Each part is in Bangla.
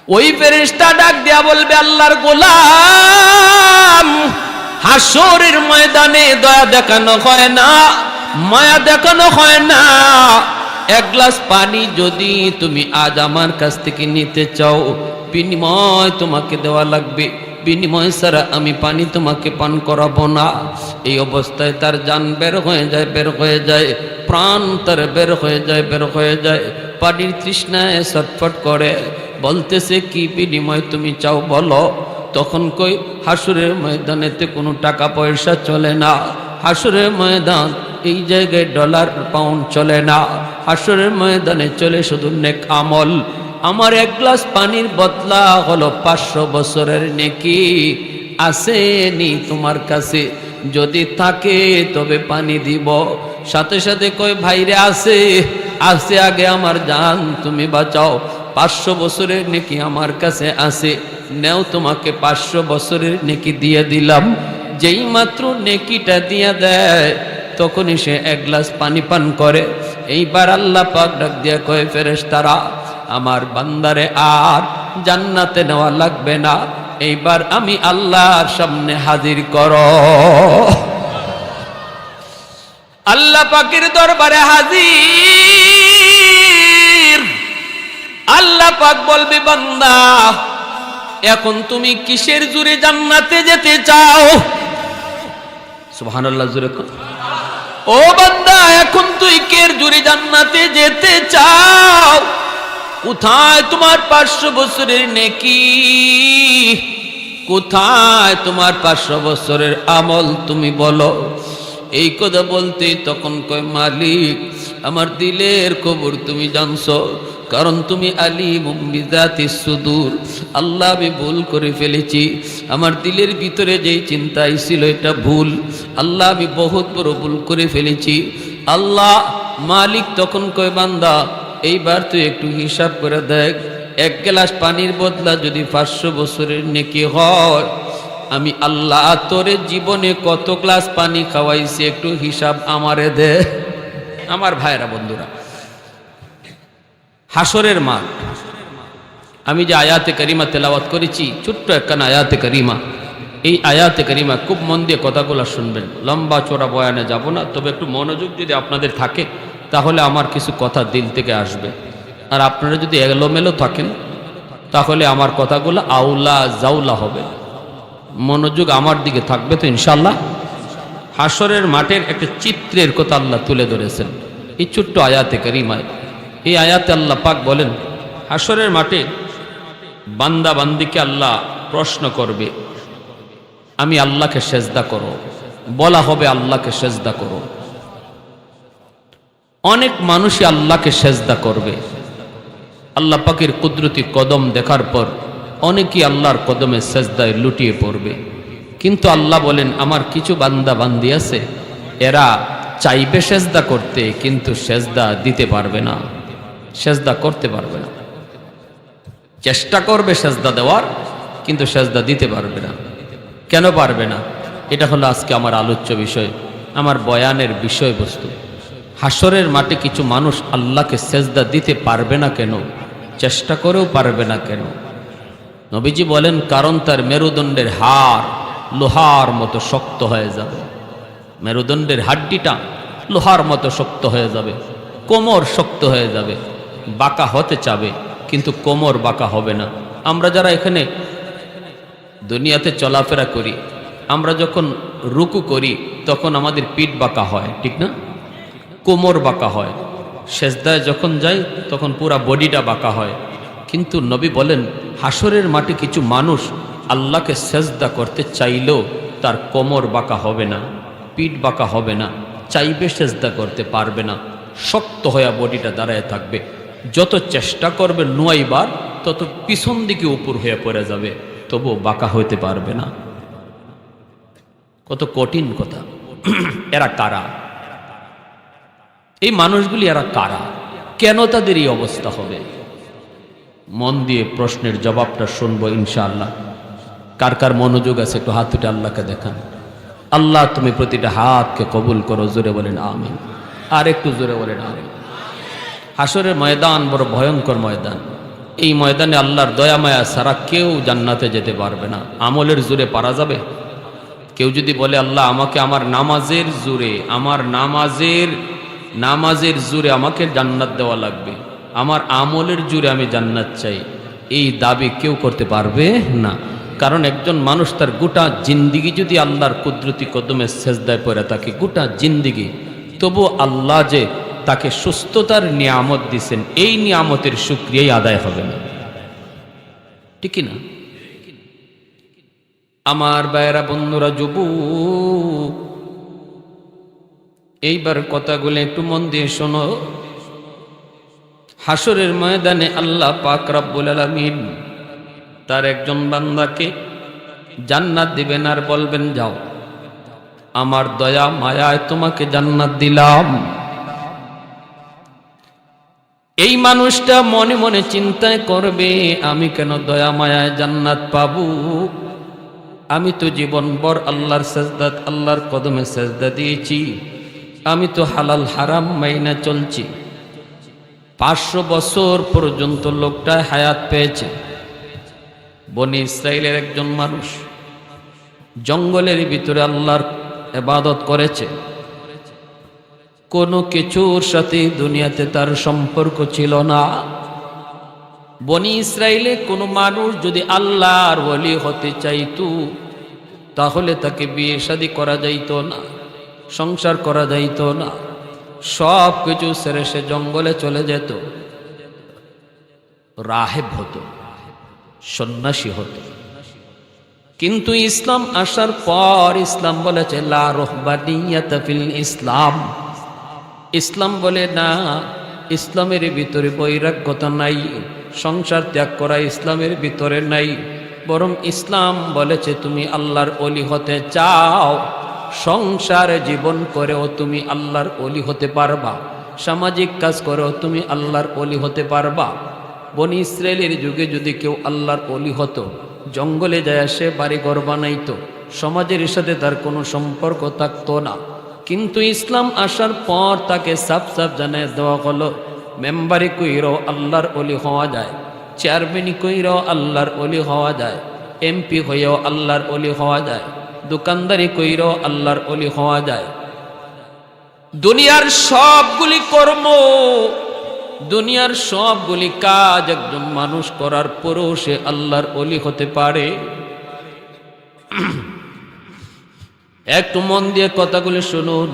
ওই ফেরেশতা ডাক দিয়া বলবে, আল্লাহর গোলাম, হাসরের ময়দানে দয়া দেখানো হয় না, মায়া দেখানো হয় না। এক গ্লাস পানি যদি তুমি আজ আমার কাছ থেকে নিতে চাও, বিনিময় তোমাকে দেওয়া লাগবে, বিনিময় ছাড়া আমি পানি তোমাকে পান করাবো না। এই অবস্থায় তার জান বের হয়ে যায়, বের হয়ে যায়, প্রাণ তার বের হয়ে যায়, বের হয়ে যায়। পানির তৃষ্ণায় ছটফট করে, বলতেছে কি বিনিময় তুমি চাও বলো। তখন কই, হাসরের ময়দানেতে কোনো টাকা পয়সা চলে না, হাসরের ময়দান এই জায়গায় ডলার পাউন্ড চলে না, হাসরের ময়দানে চলে শুধু নেক আমল। আমার এক গ্লাস পানির বদলা হলো 500 বছরের নেকি। আসেনি তোমার কাছে? যদি থাকে তবে পানি দিব। সাথে সাথে কই, ভাইরে আছে, আছে, আগে আমার জান তুমি বাঁচাও। 500 বছরের নেকি আমার কাছে আছে, নেও তোমাকে 500 বছরের নেকি দিয়ে দিলাম। যেই মাত্র নেকিটা দিয়া দেয় তখনই সে এক গ্লাস পানি পান করে। এইবার আল্লাহ পাক ডাক দিয়া কয়, ফেরেশতারা, আমার বান্দারে আর জান্নাতে নেওয়া লাগবে না, এইবার আমি আল্লাহর সামনে হাজির করো। আল্লাহ পাকের দরবারে হাজির। আল্লাহ পাক বলবে, বান্দা, এখন তুমি কিসের জোরে জান্নাতে যেতে চাও? সুবহানাল্লাহ, জোরে কর। ও বান্দা, এখন তুই কের জোরে জান্নাতে যেতে চাও? কোথায় তোমার 500 বছরের নেকি? কোথায় তোমার 500 বছরের আমল? তুমি বলো। এই কথা বলতে তখন কয়, মালিক, আমার দিলের খবর তুমি জানছো, কারণ তুমি আলিমুম বিযাতিস সুদূর। আল্লাহ, আমি ভুল করে ফেলেছি, আমার দিলের ভিতরে যেই চিন্তা ছিল এটা ভুল। আল্লাহ, আমি বহুত বড় ভুল করে ফেলেছি। আল্লাহ মালিক তখন কয়, বান্দা, এইবার তুই একটু হিসাব করে দেখ, এক গ্লাস পানির বদলা যদি 500 বছরের নেকি হয়, আমি আল্লাহ তোরে জীবনে কত গ্লাস পানি খাওয়াইছি, একটু হিসাব আমারে দে। আমার ভাইরা, বন্ধুরা, হাসরের মাঠ, আমি যে আয়াতে কারিমা তেলাওয়াত করেছি, ছোট্ট একখানা আয়াতে কারিমা, এই আয়াতে কারিমা খুব মন দিয়ে কথাগুলো শুনবেন। লম্বা চোরা বয়ানে যাব না, তবে একটু মনোযোগ যদি আপনাদের থাকে তাহলে আমার কিছু কথা দিল থেকে আসবে। আর আপনারা যদি এলোমেলো থাকেন তাহলে আমার কথাগুলো আউলা জাউলা হবে। মনোযোগ আমার দিকে থাকবে তো ইনশাল্লাহ। হাসরের মাঠের একটা চিত্রের কথা আল্লাহ তুলে ধরেছেন এই ছোট্ট আয়াতে কারিমায়। এই আয়াতে আল্লাহ পাক বলেন, হাসরের মাঠে বান্দা বান্দিকে আল্লাহ প্রশ্ন করবে, আমি আল্লাহকে সেজদা করো। বলা হবে, আল্লাহকে সেজদা করো। অনেক মানুষই আল্লাহকে সেজদা করবে। আল্লাহ পাকের কুদরতি কদম দেখার পর অনেকেই আল্লাহর কদমে সেজদায় লুটিয়ে পড়বে। কিন্তু আল্লাহ বলেন, আমার কিছু বান্দা বান্দি আছে, এরা চাইবে সেজদা করতে, কিন্তু সেজদা দিতে পারবে না, সেজদা করতে পারবে না। চেষ্টা করবে সেজদা দেওয়ার, কিন্তু সেজদা দিতে পারবে না। কেন পারবে না? এটা হলো আজকে আমার আলোচ্য বিষয়, আমার বয়ানের বিষয়বস্তু। হাসরের মাঠে কিছু মানুষ আল্লাহকে সেজদা দিতে পারবে না কেন? চেষ্টা করেও পারবে না কেন? নবীজি বলেন, কারণ তার মেরুদণ্ডের হাড় লোহার মতো শক্ত হয়ে যাবে। মেরুদণ্ডের হাড্ডিটা লোহার মতো শক্ত হয়ে যাবে, কোমর শক্ত হয়ে যাবে, বাঁকা হতে চাবে কিন্তু কোমর বাঁকা হবে না। আমরা যারা এখানে দুনিয়াতে চলাফেরা করি, আমরা যখন রুকু করি তখন আমাদের পিঠ বাঁকা হয়, ঠিক না? কোমর বাঁকা হয়। সেজদায় যখন যাই তখন পুরা বডিটা বাঁকা হয়। কিন্তু নবী বলেন, হাসরের মাঠে কিছু মানুষ আল্লাহকে সেজদা করতে চাইলেও তার কোমর বাঁকা হবে না, পিঠ বাঁকা হবে না, চাইবে সেজদা করতে পারবে না, শক্ত হয়ে বডিটা দাঁড়ায় থাকবে। যত চেষ্টা করবে নুয়াইবার, তত পিছন দিকে উপর হয়ে পড়ে যাবে, তবুও বাঁকা হইতে পারবে না। কত কঠিন কথা। এরা কারা? এই মানুষগুলি এরা কারা? কেন তাদের এই অবস্থা হবে? মন দিয়ে প্রশ্নের জবাবটা শুনবো ইনশাআল্লাহ। কার কার মনোযোগ আছে একটু হাত উঠে আল্লাহকে দেখান। আল্লাহ, তুমি প্রতিটা হাতকে কবুল করো। জোরে বলেন আমিন। আর একটু জোরে বলেন আমিন। হাসরের ময়দান বড় ভয়ঙ্কর ময়দান। এই ময়দানে আল্লাহর দয়া মায়া ছাড়া কেউ জান্নাতে যেতে পারবে না। আমলের জোরে পারা যাবে? কেউ যদি বলে আল্লাহ আমাকে আমার নামাজের জোরে, আমার নামাজের জোরে আমাকে জান্নাত দেওয়া লাগবে, আমার আমলের জোরে আমি জান্নাত চাই, এই দাবি কেউ করতে পারবে না। কারণ একজন মানুষ তার গোটা জিন্দিগি যদি আল্লাহর কুদরতি কদমে সেজদায় পড়ে থাকে, গোটা জিন্দিগি, তবু আল্লাহ যে তাকে সুস্থতার নিয়ামত দিছেন, এই নিয়ামতের শুকরিয়াই আদায় হবে না, ঠিক না? আমার ভাইয়েরা, বন্ধুরা, যুবক, এইবার কথাগুলো একটু মন দিয়ে শোনো। হাসরের ময়দানে আল্লাহ পাক রব্বুল আলামিন তার একজন বান্দাকে জান্নাত দিবেন আর বলবেন যাও, আমার দয়া মায়ায় তোমাকে জান্নাত দিলাম। এই মানুষটা মনে মনে চিন্তায় করবে, আমি কেন দয়া মায়ায় জান্নাত পাবো? আমি তো জীবনভর আল্লাহর সাজদাত, আল্লাহর কদমে সাজদা দিয়েছি, আমি তো হালাল হারাম মাইনা চলছি। 500 বছর পর্যন্ত লোকটা হায়াত পেয়েছে। বনি ইসরাইলের একজন মানুষ জঙ্গলের ভিতরে আল্লাহর ইবাদত করেছে, কোনো কিছুর সাথে দুনিয়াতে তার সম্পর্ক ছিল না। বনি ইসরাইলে কোনো মানুষ যদি আল্লাহর ওলি হতে চাইতো, তাহলে তাকে বিয়ে শাদী করা যাইত না, সংসার করা যাইত না, সব কিছু ছেড়ে সে জঙ্গলে চলে যেত, রাহেব হতো, সন্ন্যাসী হতো। কিন্তু ইসলাম আসার পর ইসলাম বলেছে লা রুহবানিয়াতা ফিল ইসলাম। ইসলাম বলে না, ইসলামের ভিতরে বৈরাগ্যতা নাই, সংসার ত্যাগ করা ইসলামের ভিতরে নাই। বরং ইসলাম বলেছে তুমি আল্লাহর ওলি হতে চাও, সংসার জীবন করেও তুমি আল্লাহর ওলি হতে পারবা, সামাজিক কাজ করেও তুমি আল্লাহর ওলি হতে পারবা। বনি ইসরায়েলের যুগে যদি কেউ আল্লাহর ওলি হতো, জঙ্গলে যায় সে বাড়িঘর বানাইতো, সমাজের সাথে তার কোনো সম্পর্ক থাকতো না। কিন্তু ইসলাম আসার পর তাকে সাফ সাফ জানিয়ে দেওয়া হলো, মেম্বারি কইরাও আল্লাহর ওলি হওয়া যায়, চেয়ারম্যানই কইরাও আল্লাহর ওলি হওয়া যায়, এমপি হয়েও আল্লাহর ওলি হওয়া যায়, দোকানদারি কইরাও আল্লাহর ওলি হওয়া যায়। দুনিয়ার সবগুলি কর্ম, দুনিয়ার সবগুলি কাজ একজন মানুষ করার পরেও সে আল্লাহর ওলি হতে পারে। একটু মন দিয়ে কথাগুলি শুনুন।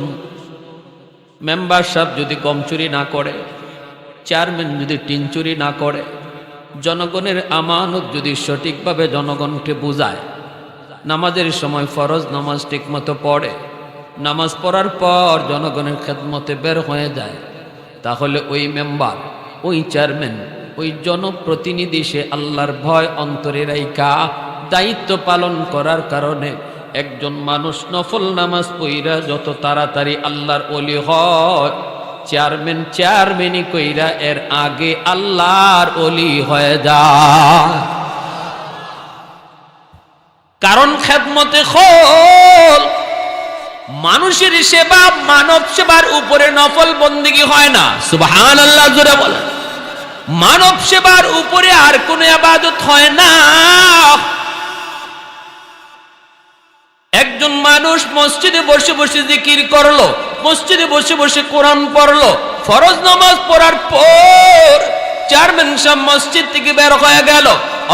মেম্বার সাহেব যদি গম চুরি না করে, চেয়ারম্যান যদি টিন চুরি না করে, জনগণের আমানত যদি সঠিকভাবে জনগণকে বুঝায়, নামাজের সময় ফরজ নামাজ ঠিক মতো পড়ে, নামাজ পড়ার পর জনগণের খেদমতে বের হয়ে যায়, তাহলে ওই মেম্বার, ওই চেয়ারম্যান, ওই জনপ্রতিনিধি সে আল্লাহর ভয় অন্তরে রাইখা দায়িত্ব পালন করার কারণে একজন মানুষ নফল নামাজ পইরা যত তাড়াতাড়ি আল্লাহর ওলি হয়, চেয়ারম্যানই কইরা এর আগে আল্লাহর ওলি হয়ে যায়। কারণ খেদমতে খোল, মানুষের সেবা, মানব সেবার উপরে নফল বন্দেগী হয় না। সুবহানাল্লাহ জোরে বলেন। মানব সেবার উপরে আর কোনো ইবাদত হয় না। একজন মানুষ মসজিদে বসে বসে জিকির করলো, মসজিদে বসে বসে কোরআন পড়লো, ফরজ নামাজ পড়ার পর চেয়ারম্যান সাহেব মসজিদ থেকে বের হয়ে গেল,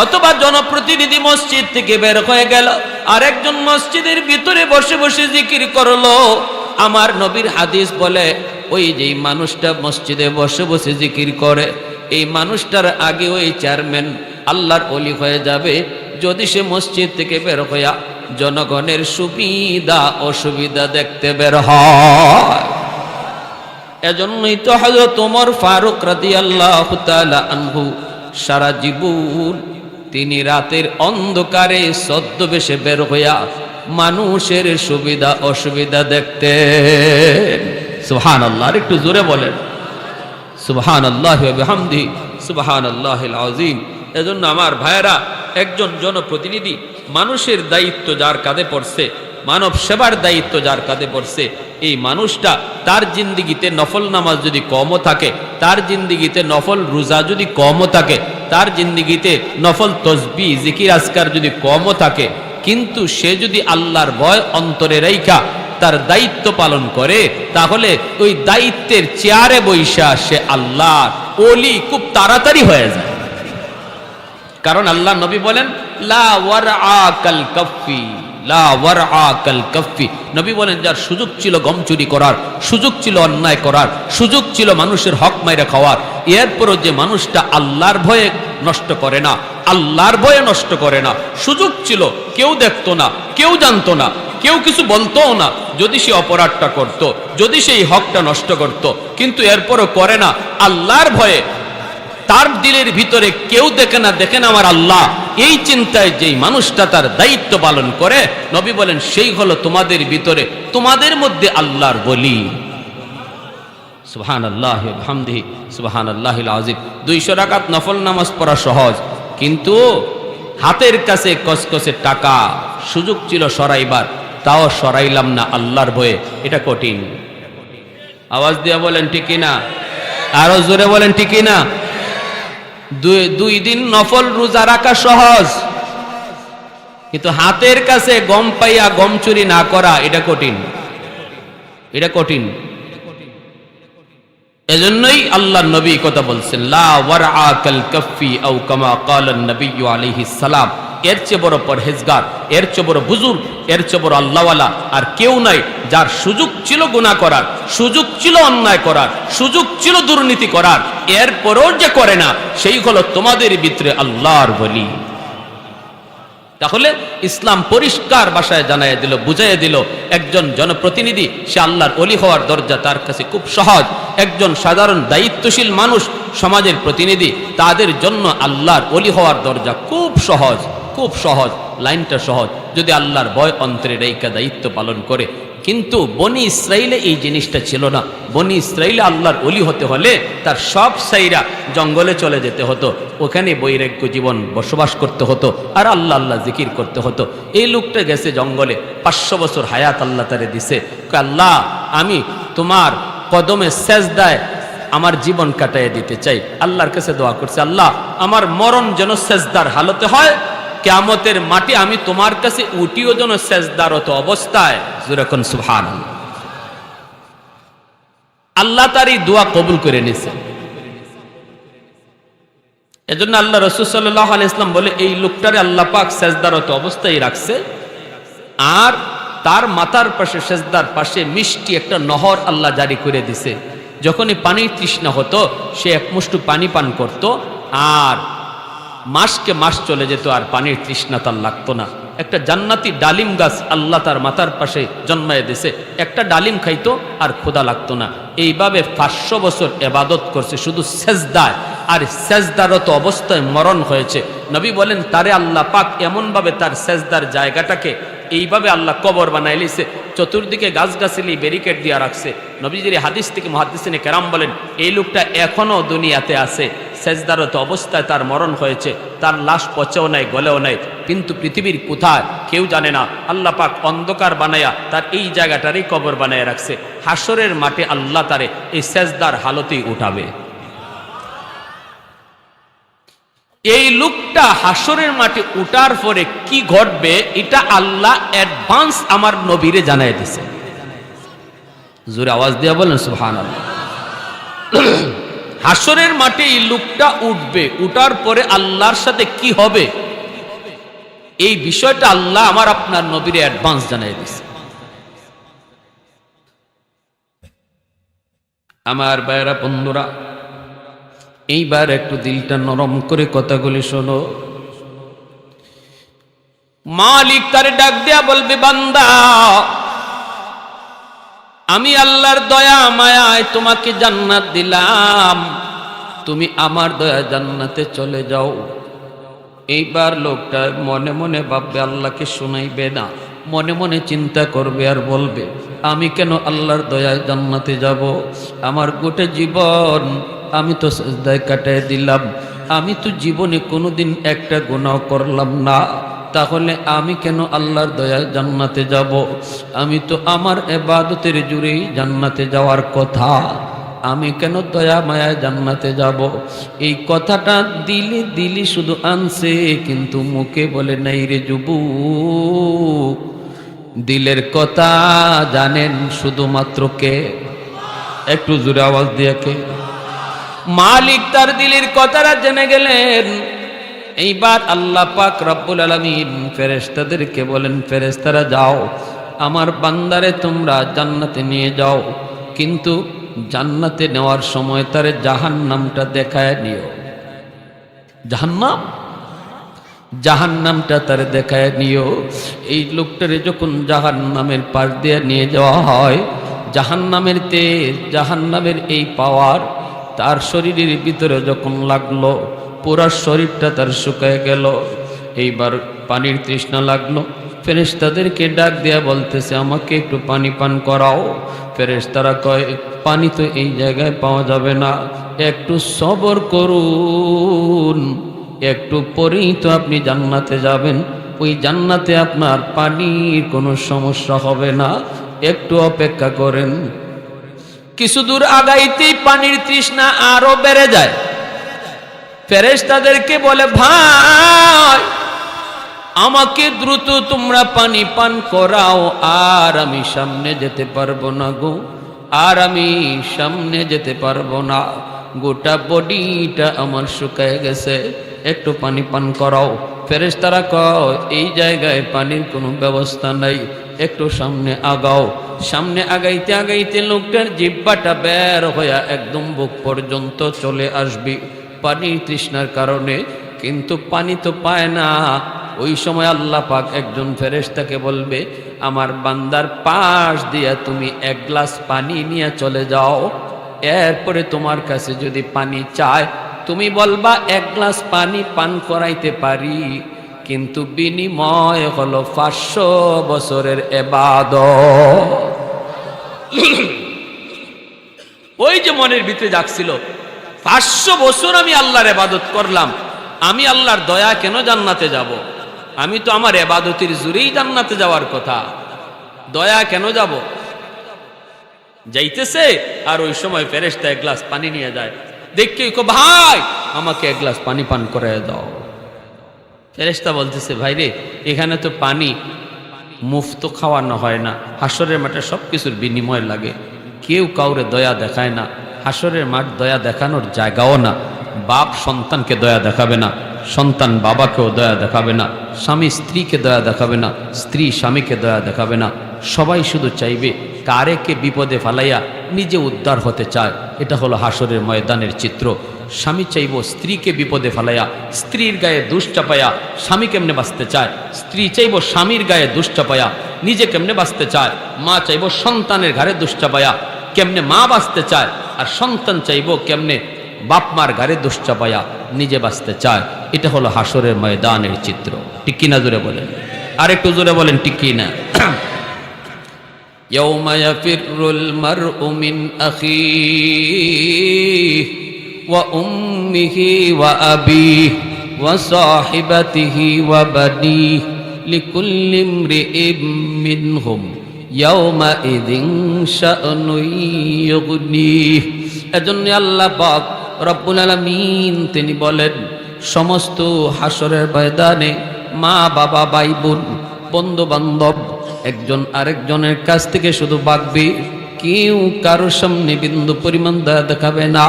অথবা জনপ্রতিনিধি মসজিদ থেকে বের হয়ে গেল, আর একজন মসজিদের ভিতরে বসে বসে জিকির করলো। আমার নবীর হাদিস বলে, ওই যে মানুষটা মসজিদে বসে বসে জিকির করে, এই মানুষটার আগে ওই চেয়ারম্যান আল্লাহর ওলি হয়ে যাবে, যদি সে মসজিদ থেকে বের হইয়া জনগণের সুবিধা অসুবিধা দেখতে বের হয়। এজন্যই তো হযরত ওমর ফারুক রাদিয়াল্লাহু তাআলা আনহু সারা জীবন তিনি রাতের অন্ধকারে ছদ্মবেশে বের হইয়া মানুষের সুবিধা অসুবিধা দেখতেন। সুবহানাল্লাহ, একটু জোরে বলেন সুবহানাল্লাহি ওয়া বিহামদিহি সুবহানাল্লাহিল আযীম। এজন্য আমার ভাইয়েরা, একজন জনপ্রতিনিধি, মানুষের দায়িত্ব যার কাঁধে পড়ছে, মানব সেবার দায়িত্ব যার কাঁধে পড়ছে, এই মানুষটা তার জিন্দিগিতে নফল নামাজ যদি কমও থাকে, তার জিন্দিগিতে নফল রোজা যদি কমও থাকে, তার জিন্দিগিতে নফল তসবিহ জিকির আজকার যদি কমও থাকে, কিন্তু সে যদি আল্লাহর ভয় অন্তরে রাইখা তার দায়িত্ব পালন করে, তাহলে ওই দায়িত্বের চেয়ারে বৈশা সে আল্লাহর ওলি খুব তাড়াতাড়ি হয়ে যায়। কারণ আল্লাহ নবী বলেন লা ওয়ারআ কাল কাফি, লা ওয়ারআ কাল কাফি। নবী বলেন যার সুযোগ ছিল গম চুরি করার, সুযোগ ছিল অন্যায় করার, সুযোগ ছিল মানুষের হক মাইরা খাওয়ার, এরপরও যে মানুষটা আল্লাহর ভয়ে নষ্ট করে না, আল্লাহর ভয়ে নষ্ট করে না, সুযোগ ছিল, কেউ দেখতো না, কেউ জানতো না, কেউ কিছু বলতো না, যদি সে অপরাধটা করত, যদি সেই হকটা নষ্ট করত, কিন্তু এরপরও করে না আল্লাহর ভয়ে, তার দিলের ভিতরে কেউ দেখে না, দেখেন আমার আল্লাহ, এই চিন্তায় যেই মানুষটা তার দায়িত্ব পালন করে, নবী বলেন সেই হলো তোমাদের ভিতরে, তোমাদের মধ্যে আল্লাহর বলি। সুবহানাল্লাহি ওয়া বিহামদিহি সুবহানাল্লাহিল আযীম। 200 রাকাত নফল নামাজ পড়া সহজ, কিন্তু হাতের কাছে কসকসে টাকা, সুযোগ ছিল সরাইবার, তাও সরাইলাম না আল্লাহর ভয়ে, এটা কঠিন। আওয়াজ দিয়ে বলেন ঠিক না, আরো জোরে বলেন ঠিক না। দুই দিন নফল রোজা রাখা সহজ, কিন্তু হাতের কাছে গম পাইয়া গম চুরি না করা এটা কঠিন, এটা কঠিন। এজন্যই আল্লাহর নবী কথা বলছেন লা ওয়ারআ কাল কাফি আও কামা ক্বালা নবী আলাইহিস সালাম। এর চেয়ে বড় পরহেজগার, এর চেয়ে বড় বুজুর্গ, এর চেয়ে বড় আল্লাহওয়ালা আর কেউ নাই, যার সুযোগ ছিল গুনাহ করার, সুযোগ ছিল অন্যায় করার, সুযোগ ছিল দুর্নীতি করার, এরপরও যে করে না, সেই হলো তোমাদের ভিতরে আল্লাহর ওলি। তাহলে ইসলাম পরিষ্কার ভাষায় জানাইয়া দিল, বুঝাইয়া দিল, একজন জনপ্রতিনিধি সে আল্লাহর ওলি হওয়ার দরজা তার কাছে খুব সহজ। একজন সাধারণ দায়িত্বশীল মানুষ, সমাজের প্রতিনিধি, তাদের জন্য আল্লাহর ওলি হওয়ার দরজা খুব সহজ, খুব সহজ, লাইনটা সহজ, যদি আল্লাহর ভয় অন্তরে রেখে দায়িত্ব পালন করে। কিন্তু বনি ইসরাইলে এই জিনিসটা ছিল না। বনি ইসরাইলে আল্লাহর ওলি হতে হলে তার সব সাইরা জঙ্গলে চলে যেতে হতো, ওখানে বৈরাগ্য জীবন বসবাস করতে হতো, আর আল্লাহ আল্লাহ জিকির করতে হতো। এই লোকটা গেছে জঙ্গলে, 500 বছর হায়াত আল্লাহ তারে দিছে। আল্লাহ আমি তোমার কদমে সেজদায় আমার জীবন কাটাইয়া দিতে চাই। আল্লাহর কাছে দোয়া করছে, আল্লাহ আমার মরণ যেন সেজদার হালতে হয়, কিয়ামতের মাটি আমি তোমার কাছে উঠিও যেন সেজদারত অবস্থায়। যেরকম সুবহানাল্লাহ, আল্লাহ তার এই দোয়া কবুল করে নিছে। এজন্য আল্লাহ রাসূল সাল্লাল্লাহু আলাইহি ওয়াসাল্লাম বলে এই লোকটারে আল্লাহ পাক সেজদারত অবস্থায় রাখছে, আর তার মাথার পাশে সেজদার পাশে মিষ্টি একটা নহর আল্লাহ জারি করে দিছে। যখনই পানির তৃষ্ণা হতো সে এক মুষ্টি পানি পান করত, আর মাসকে মাস চলে যেত, আর পানির তৃষ্ণা তার লাগতো না। একটা জান্নাতি ডালিম গাছ আল্লাহ তার মাথার পাশে জন্মায় দিছে, একটা ডালিম খাইতো আর ক্ষুধা লাগতো না। এইভাবে 500 বছর ইবাদত করছে শুধু সেজদায়, আর সেজদারত অবস্থায় মরণ হয়েছে। নবী বলেন তারে আল্লাহ পাক এমনভাবে তার সেজদার জায়গাটাকে এইভাবে আল্লাহ কবর বানাই লিছে, চতুর্দিকে গাছগাছালি ব্যারিকেড দিয়া রাখছে। নবীজির হাদিস থেকে মুহাদ্দিসিনে কেরাম বলেন এই লোকটা এখনো দুনিয়াতে আছে, সেজদারত অবস্থায় তার মরণ হয়েছে, তার লাশ পচেও নাই, গলেও নাই, কিন্তু পৃথিবীর কোথায় কেউ জানে না। আল্লাহ পাক অন্ধকার বানায়া তার এই জায়গাটারই কবর বানায় রাখছে। হাসরের মাঠে আল্লাহ তারে এই সেজদার হালতেই উঠাবে। এই লোকটা হাসরের মাঠে উঠার পরে কি ঘটবে এটা আল্লাহ অ্যাডভান্স আমার নবীরে জানাই দিছে। জোরে আওয়াজ দিয়া বলেন সুবহানাল্লাহ। হাসরের মাঠে এই লোকটা উঠবে, উঠার পরে আল্লাহর সাথে কি হবে এই বিষয়টা আল্লাহ আমার আপনার নবীরে অ্যাডভান্স জানাই দিছে। আমার ভাইরা বন্ধুরা, এইবার একটু দিলটা নরম করে কথাগুলি শোনো। মালিক তারে ডাক দেয়া বলবে, বান্দা আমি আল্লাহর দয়া মায়ায় তোমাকে জান্নাত দিলাম, তুমি আমার দয়া জান্নাতে চলে যাও। এইবার লোকটা মনে মনে ভাববে, আল্লাহকে শোনাইবে না, মনে মনে চিন্তা করবে আর বলবে আমি কেন আল্লাহর দয়ায় জান্নাতে যাব? আমার গোটা জীবন আমি তো সেজদায় কাটায় দিলাম, আমি তো জীবনে কোনোদিন একটা গুনাহ করলাম না, তাহলে আমি কেন আল্লাহর দয়ায় জান্নাতে যাব? আমি তো আমার ইবাদতের জুরেই জান্নাতে যাওয়ার কথা, আমি কেন দয়া মায়ায় জান্নাতে যাব? এই কথাটা দিলি দিলি শুধু আনছে, কিন্তু মুখে বলে নাই রে যুবক। দিলের কথা জানেন শুধুমাত্র কে? একটু জোরে আওয়াজ দিয়ে কে? মালিক তার দিলের কথাটা জেনে গেলেন। এইবার আল্লাহ পাক রব্বুল আলামিন ফেরেশতাদেরকে বলেন, ফেরেশতারা যাও, আমার বান্দারে তোমরা জান্নাতে নিয়ে যাও, কিন্তু জান্নাতে নেওয়ার সময় তারে জাহান্নামটা দেখায় নিও। জাহান্নাম, জাহান্নামটা তারে দেখায় নিও। এই লোকটারে যখন জাহান্নামের পাশ দিয়ে নিয়ে যাওয়া হয়, জাহান্নামের তেজ, জাহান্নামের এই পাওয়ার তার শরীরের ভিতরে যখন লাগলো, পুরা শরীরটা তার শুকায় গেল। এইবার পানির তৃষ্ণা লাগলো, ফেরেশতাদেরকে ডাক দেয়া বলতেছে, আমাকে একটু পানি পান করাও। ফেরেশতারা কয়, পানি তো এই জায়গায় পাওয়া যাবে না, একটু সবর করুন, একটু পরেই তো আপনি জান্নাতে যাবেন, ওই জান্নাতে আপনার পানির কোনো সমস্যা হবে না, একটু অপেক্ষা করেন। কিছু দূর আগাইতেই পানির তৃষ্ণা আরো বেড়ে যায়। ফেরেশতাদেরকে বলে, ভাই আমাকে দ্রুত তোমরা পানি পান করাও, আর আমি সামনে যেতে পারবো না গো, আর আমি সামনে যেতে পারবো না, গোটা বডিটা আমার শুকায় গেছে, একটু পানি পান করাও। ফেরেশতারা কয়, এই জায়গায় পানির কোনো ব্যবস্থা নাই, একটু সামনে আগাও। সামনে আগাইতে আগাইতে লোকটার জিহ্বাটা বের হইয়া একদম বুক পর্যন্ত চলে আসবে পানির তৃষ্ণার কারণে, কিন্তু পানি তো পায় না। ওই সময় আল্লাহ পাক একজন ফেরেশতাকে বলবে, আমার বান্দার পাশ দিয়া তুমি এক গ্লাস পানি নিয়ে চলে যাও, এরপরে তোমার কাছে যদি পানি চায় তুমি বলবা এক গ্লাস পানি পান করাইতে পারি, কিন্তু বিনিময় হলো 500 বছরের ইবাদত। ওই যে মনের ভিতরে জাগছিল, 500 বছর আমি আল্লাহর ইবাদত করলাম, আমি আল্লাহর দয়া কেন জান্নাতে যাব? আমি তো আমার ইবাদতের জুরেই জান্নাতে যাওয়ার কথা, দয়া কেন যাব? যাইতেছে, আর ওই সময় ফেরেশতা এক গ্লাস পানি নিয়ে যায়। দেখে কো, ভাই আমাকে এক গ্লাস পানি পান করায় দাও। ফেরেশতা বলতেছে, ভাই রে, এখানে তো পানি মুফত খাওয়ানো হয় না, হাসরের মাঠে সব কিছুর বিনিময় লাগে, কেউ কাউরে দয়া দেখায় না, হাসরের মাঠ দয়া দেখানোর জায়গাও না। বাপ সন্তানকে দয়া দেখাবে না, সন্তান বাবাকেও দয়া দেখাবে না, স্বামী স্ত্রীকে দয়া দেখাবে না, স্ত্রী স্বামীকে দয়া দেখাবে না। সবাই শুধু চাইবে কারেকে বিপদে ফালাইয়া নিজে উদ্ধার হতে চায়। এটা হলো হাসরের ময়দানের চিত্র। স্বামী চাইব স্ত্রীকে বিপদে ফালাইয়া স্ত্রীর গায়ে দুষ চাপাইয়া স্বামী কেমনে বাঁচতে চায়, স্ত্রী চাইব স্বামীর গায়ে দুষ চাপাইয়া নিজে কেমনে বাঁচতে চায়, মা চাইব সন্তানের ঘাড়ে দুষ চাপাইয়া কেমনে মা বাঁচতে চায়, আর সন্তান চাইব কেমনে বাপ মার ঘাড়ে দুষ চাপাইয়া নিজে বাঁচতে চায়। এটা হলো হাসরের ময়দানের চিত্র। ঠিক কিনা জোরে বলেন, আর একটু জোরে বলেন ঠিক কিনা? يوم يفر المرء من أخيه وأمه وأبيه وصاحبته وبنيه لكل امرئ منهم يومئذ شأن يغنيه। এজন্য আল্লাহ পাক রব্বুল আলামিন তিনি বলেন, সমস্ত হাসরের ময়দানে মা বাবা ভাই বোন বন্ধু বান্ধব একজন আরেকজনের কাছ থেকে শুধু বাগবে, কেউ কারোর সামনে বিন্দু পরিমাণ দয়া দেখাবে না।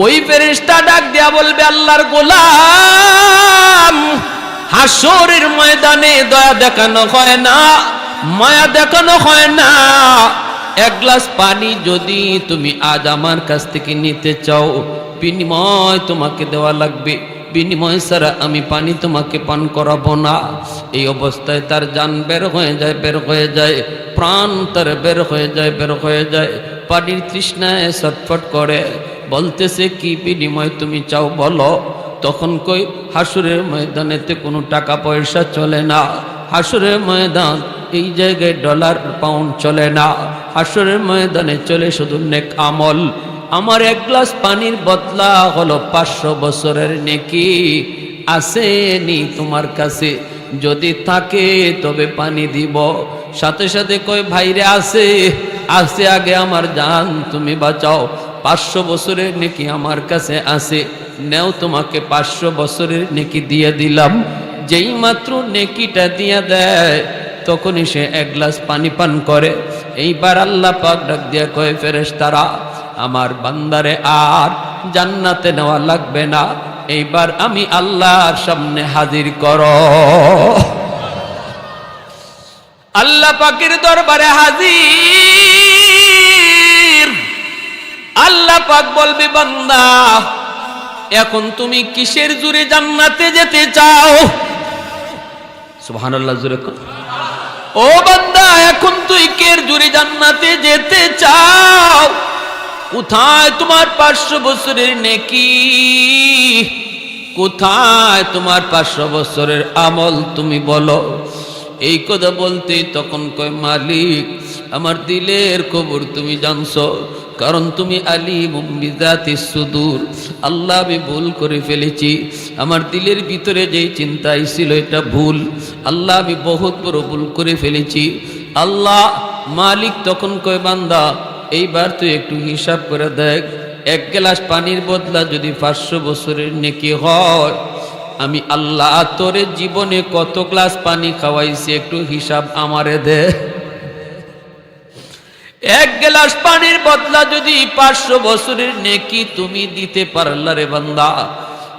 ওই ফেরেশতা ডাক দেয়া বলবে, আল্লাহর গোলাম, হাসরের ময়দানে দয়া দেখানো হয় না, মায়া দেখানো হয় না। এক গ্লাস পানি যদি তুমি আজ আমার কাছ থেকে নিতে চাও, বিনিময় তোমাকে দেওয়া লাগবে, বিনিময় ছাড়া আমি পানি তোমাকে পান করাবো না। এই অবস্থায় তার জান বের হয়ে যায়, বের হয়ে যায়, প্রাণ তার বের হয়ে যায়, বের হয়ে যায়, পানির তৃষ্ণায় ছটফট করে, বলতেছে কি বিনিময় তুমি চাও বলো। তখন কই, হাসরের ময়দানেতে কোনো টাকা পয়সা চলে না, হাসরের ময়দান এই জায়গায় ডলার পাউন্ড চলে না, হাসরের ময়দানে চলে শুধু নেক আমল। আমার এক গ্লাস পানির বদলা হলো 500 বছরের নেকি। আসেনি তোমার কাছে? যদি থাকে তবে পানি দিব। সাথে সাথে কয় ভাইরে আছে, আছে, আগে আমার জান তুমি বাঁচাও। 500 বছরের নেকি আমার কাছে আছে, নেও তোমাকে 500 বছরের নেকি দিয়ে দিলাম। যেই মাত্র নেকিটা দিয়ে দেয় তখনই সে এক গ্লাস পানি পান করে। এইবার আল্লাহ পাক ডাক দিয়ে কয় ফেরেশতারা, আমার বান্দারে আর জান্নাতে নেওয়া লাগবে না, এইবার আমি আল্লাহর সামনে হাজির করো। আল্লাহ পাকের দরবারে হাজির। আল্লাহ পাক বলবে, বান্দা এখন তুমি কিসের জোরে জান্নাতে যেতে চাও? সুবহানাল্লাহ, জোরে কর। ও বান্দা, এখন তুই কের জোরে জান্নাতে যেতে চাও? কোথায় তোমার 500 বছরের নেকি? কোথায় তোমার 500 বছরের আমল? তুমি বলো। এই কথা বলতে তখন কয়, মালিক আমার দিলের খবর তুমি জানছো, কারণ তুমি আলিমুম বিযাতিস সুদূর। আল্লাহ, আমি ভুল করে ফেলেছি, আমার দিলের ভিতরে যেই চিন্তা ছিল এটা ভুল। আল্লাহ, আমি বহুত বড় ভুল করে ফেলেছি। আল্লাহ মালিক তখন কয়, বান্দা এইবার তুই একটু হিসাব করে দেখ, এক গ্লাস পানির বদলা যদি 500 বছরের নেকি হয়, আমি আল্লাহ তোরে জীবনে কত গ্লাস পানি খাওয়াইছি একটু হিসাব আমারে দে। এক গ্লাস পানির বদলা যদি 500 বছরের নেকি তুমি দিতে পারলা রে বান্দা,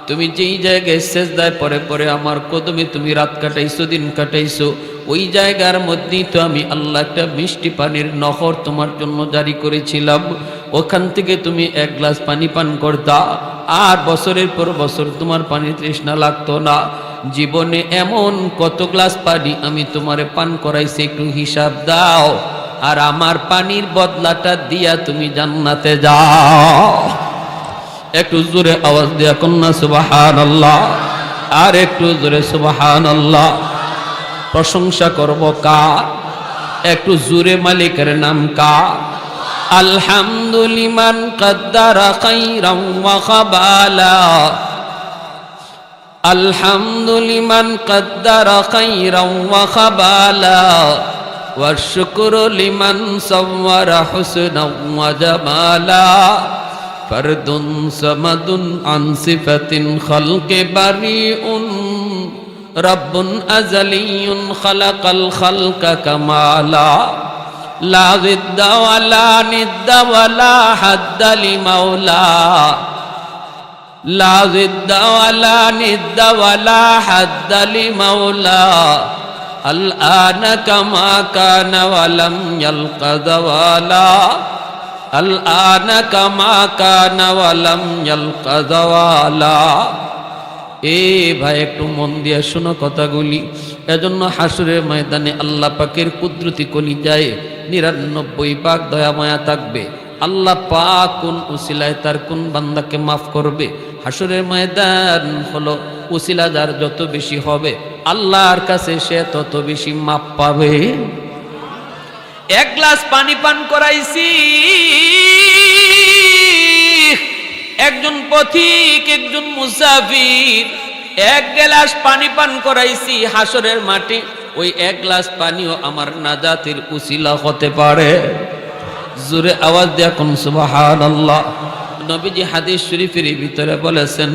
তুমি যেই জায়গায় সেজদায় পরে পরে আমার কদমে তুমি রাত কাটাইছো, দিন কাটাইছো, ওই জায়গার মধ্যেই তো আমি আল্লাহ একটা মিষ্টি পানির নহর তোমার জন্য জারি করেছিলাম। ওখান থেকে তুমি এক গ্লাস পানি পান করতা, আর বছরের পর বছর তোমার পানি তৃষ্ণা লাগতো না। জীবনে এমন কত গ্লাস পানি আমি তোমারে পান করাইছি একটু হিসাব দাও, আর আমার পানির বদলাটা দিয়া তুমি জান্নাতে যাও। একটু জোরে আওয়াজ দিয়া কন্যা সুবহানাল্লাহ, আর একটু জোরে সুবহানাল্লাহ। প্রশংসা করব কার? একটু জোরে মালিকের নাম কার? আলহামদুলিমান কদ্দারা খাইরাম ওয়া খাবালা, আলহামদুলিমান কদ্দারা খাইরাম ওয়া খাবালা, ওয়া শুকরু লিমান সাওয়ারা হুসনাও ওয়া জামালা, ফরদুন সামাদুন আন সিফাতিন খালকে বারিউন, রব্বুন আযালিয়ুন খালাকাল খালকা কামালা, লা জিদ্দা ওয়ালা নিদ্দা ওয়ালা হাদ্দা লিমাওলা, লা জিদ্দা ওয়ালা নিদ্দা ওয়ালা হাদ্দা লিমাওলা, আল আনা কামা কানা ওয়ালাম ইয়ালকা যাওয়ালা, আল আনা কামা কানা ওয়ালাম ইয়ালকা যাওয়ালা। এ ভাই, একটু মন দিয়ে শোনো কথাগুলি। এজন্য হাসরের ময়দানে আল্লাহ পাকের কুদরতি কলিজায় 99 ভাগ দয়া মায়া থাকবে। আল্লাহ পাক কোন উসিলায় তার কোন বান্দাকে মাফ করবে। হাসরের ময়দান হলো উসিলা যার যত বেশি হবে আল্লাহর কাছে সে তত বেশি মাফ পাবে। এক গ্লাস পানি পান করাইছি, একজন পথিক, একজন মুসাফির, এক গ্লাস পানি পান করাইছি হাসরের মাটি। ওই এক গ্লাস পানিও আমার নাজাতের উসিলা হতে পারে। জোরে আওয়াজ দিয়া কোন সুবহানাল্লাহ। নবীজি হাদিস শরীফের ভিতরে বলেছেন,